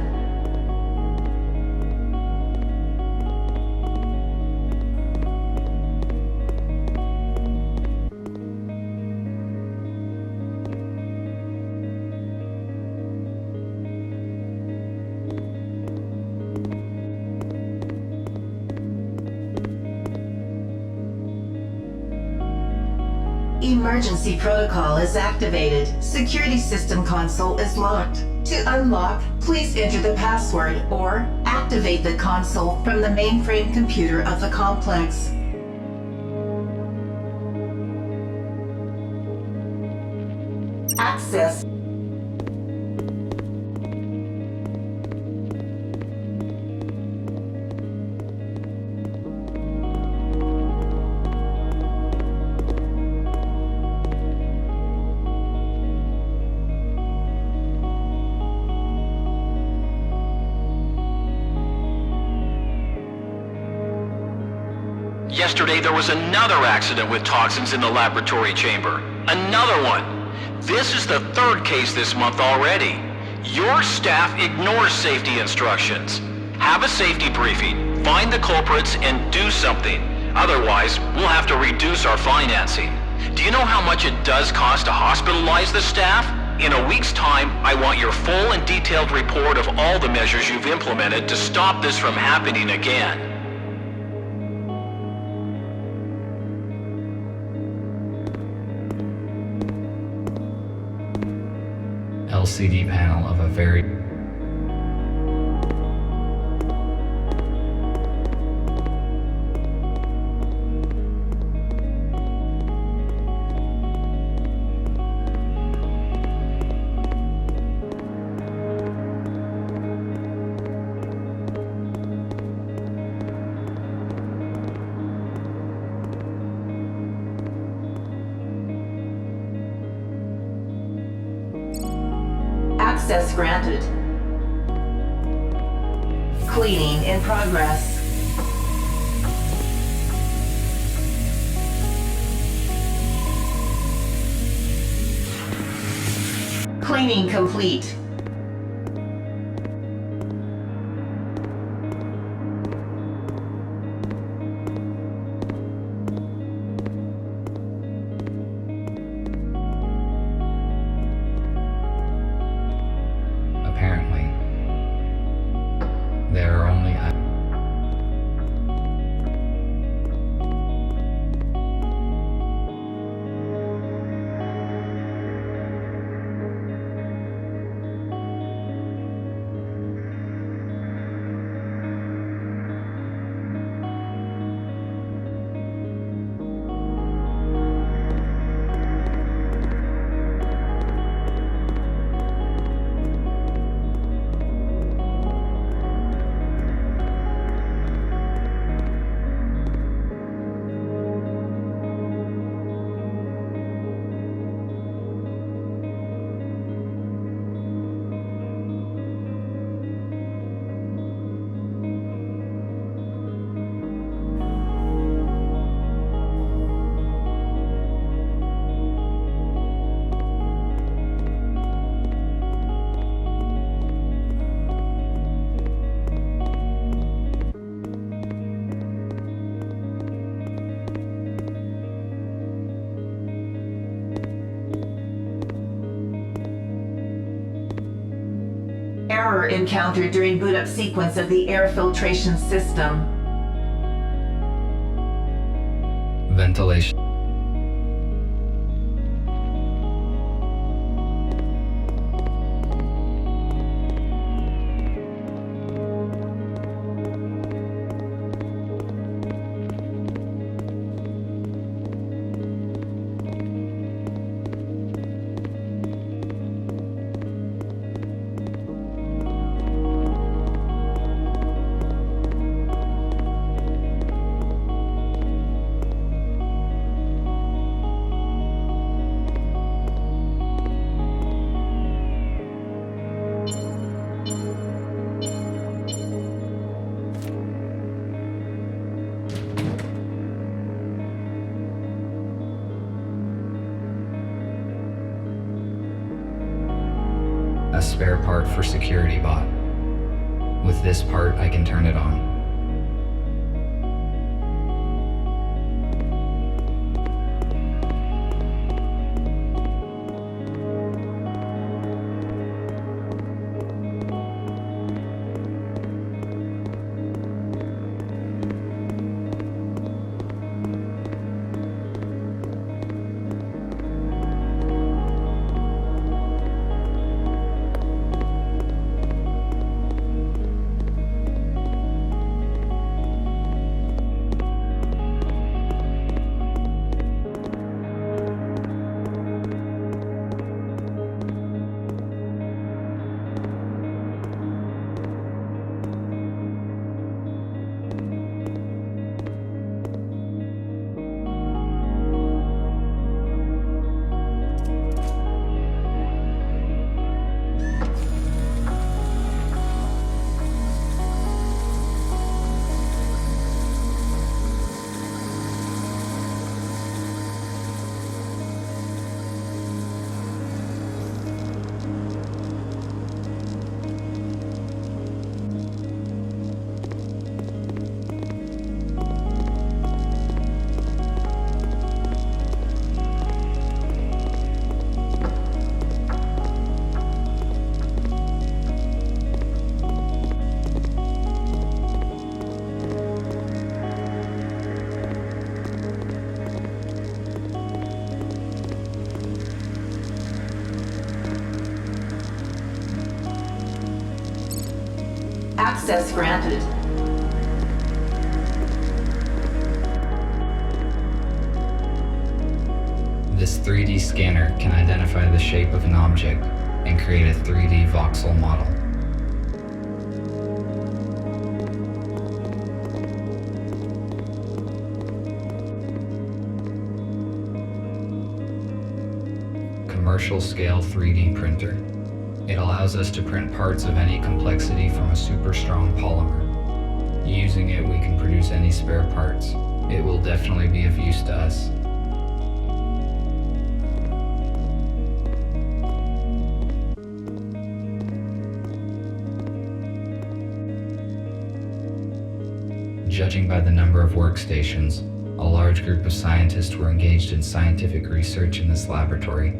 Emergency protocol is activated. Security system console is locked. To unlock, please enter the password or activate the console from the mainframe computer of the complex. Access. Yesterday, there was another accident with toxins in the laboratory chamber. Another one. This is the third case this month already. Your staff ignores safety instructions. Have a safety briefing, find the culprits, and do something. Otherwise, we'll have to reduce our financing. Do you know how much it does cost to hospitalize the staff? In a week's time, I want your full and detailed report of all the measures you've implemented to stop this from happening again. LCD panel of a very Access granted. Cleaning in progress. Cleaning complete. apparently. There are only Error encountered during boot up sequence of the air filtration system. ventilation. A spare part for security bot. With this part, I can turn it on. Access granted. This 3D scanner can identify the shape of an object and create a 3D voxel model. Commercial scale 3D printer. It allows us to print parts of any complexity from a super strong polymer. Using it, we can produce any spare parts. It will definitely be of use to us. Judging by the number of workstations, a large group of scientists were engaged in scientific research in this laboratory.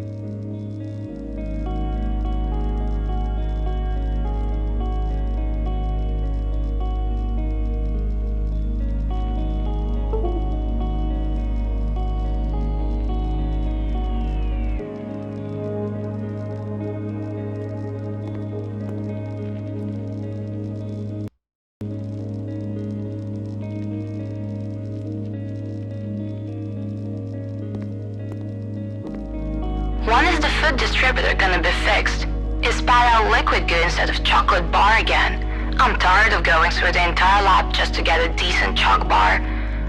When is the food distributor gonna be fixed? He spat out liquid goo instead of chocolate bar again. I'm tired of going through the entire lab just to get a decent chalk bar.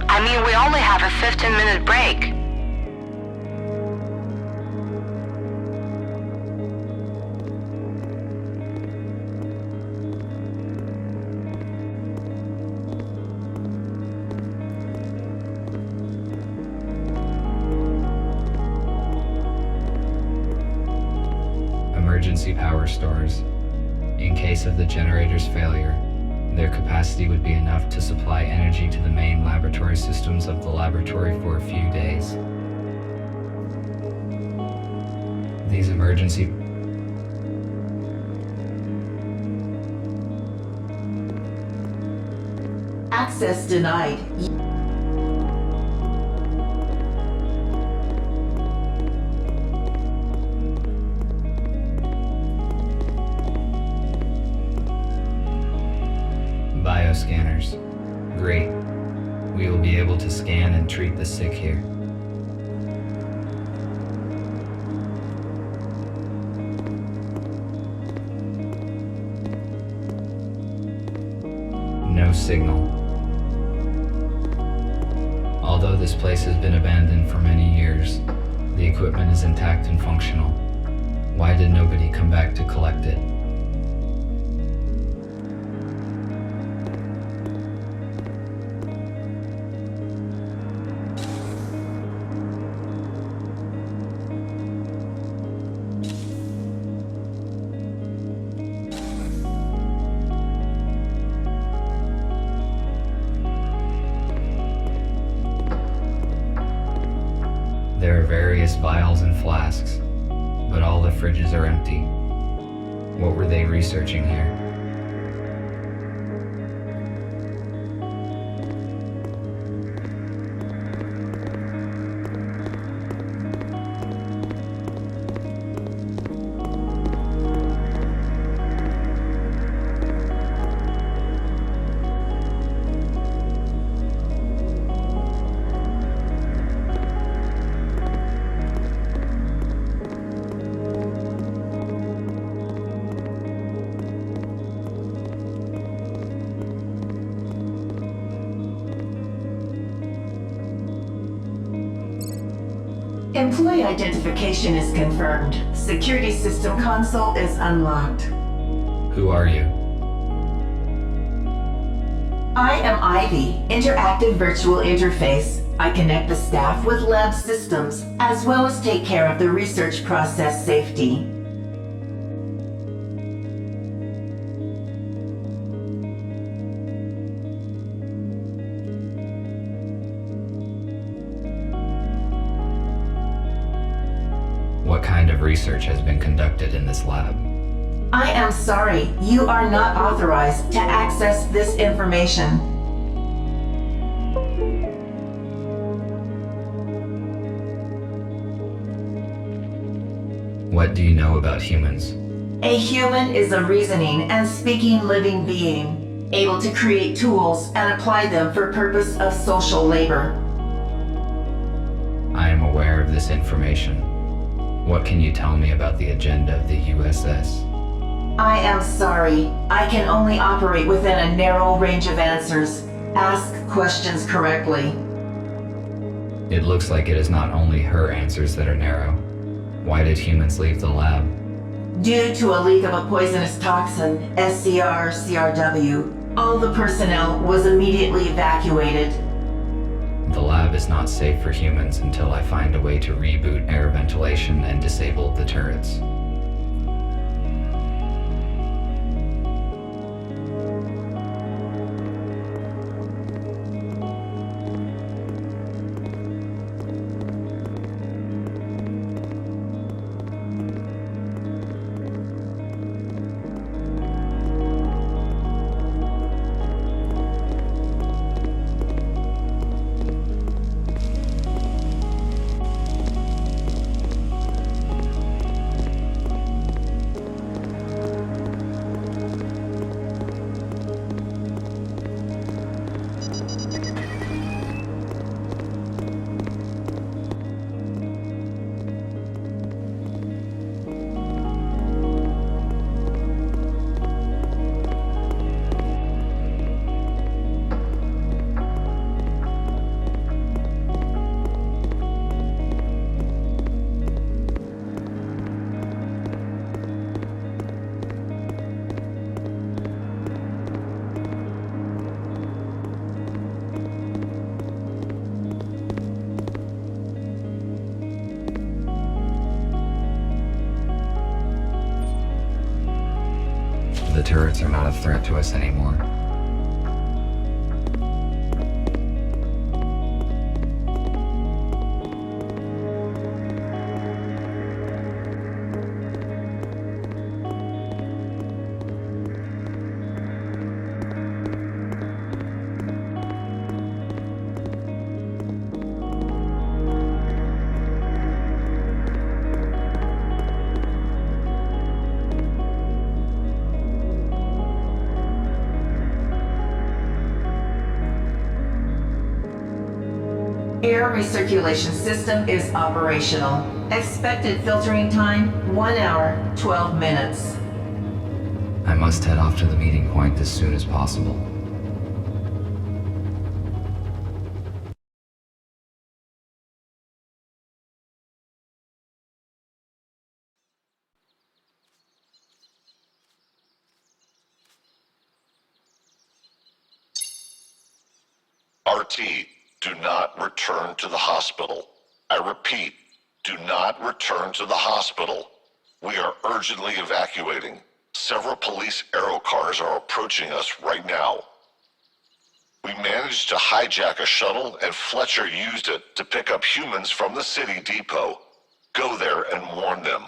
I mean, we only have a 15-minute break. Emergency power stores. In case of the generator's failure, their capacity would be enough to supply energy to the main laboratory systems of the laboratory for a few days. These emergency Access denied. Bioscanners. Great. We will be able to scan and treat the sick here. No signal. Although this place has been abandoned for many years, the equipment is intact and functional. Why did nobody come back to collect it? are various vials and flasks, but all the fridges are empty. What were they researching here? Employee identification is confirmed. Security system console is unlocked. Who are you? I am Ivy, interactive virtual interface. I connect the staff with lab systems, as well as take care of the research process safety. What kind of research has been conducted in this lab? I am sorry, you are not authorized to access this information. What do you know about humans? A human is a reasoning and speaking living being, able to create tools and apply them for purpose of social labor. I am aware of this information. What can you tell me about the agenda of the USS? I am sorry. I can only operate within a narrow range of answers. Ask questions correctly. It looks like it is not only her answers that are narrow. Why did humans leave the lab? Due to a leak of a poisonous toxin, SCR-CRW, all the personnel was immediately evacuated. The lab is not safe for humans until I find a way to reboot air ventilation and disable the turrets. The turrets are not a threat to us anymore. Air recirculation system is operational. Expected filtering time, 1 hour, 12 minutes. I must head off to the meeting point as soon as possible. RT, do not return to the hospital. I repeat, do not return to the hospital. We are urgently evacuating. Several police aero cars are approaching us right now. We managed to hijack a shuttle, and Fletcher used it to pick up humans from the city depot. Go there and warn them.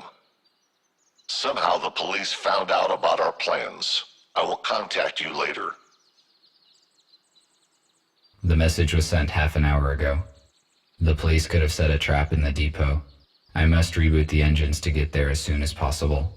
Somehow the police found out about our plans. I will contact you later. The message was sent half an hour ago. The police could have set a trap in the depot. I must reboot the engines to get there as soon as possible.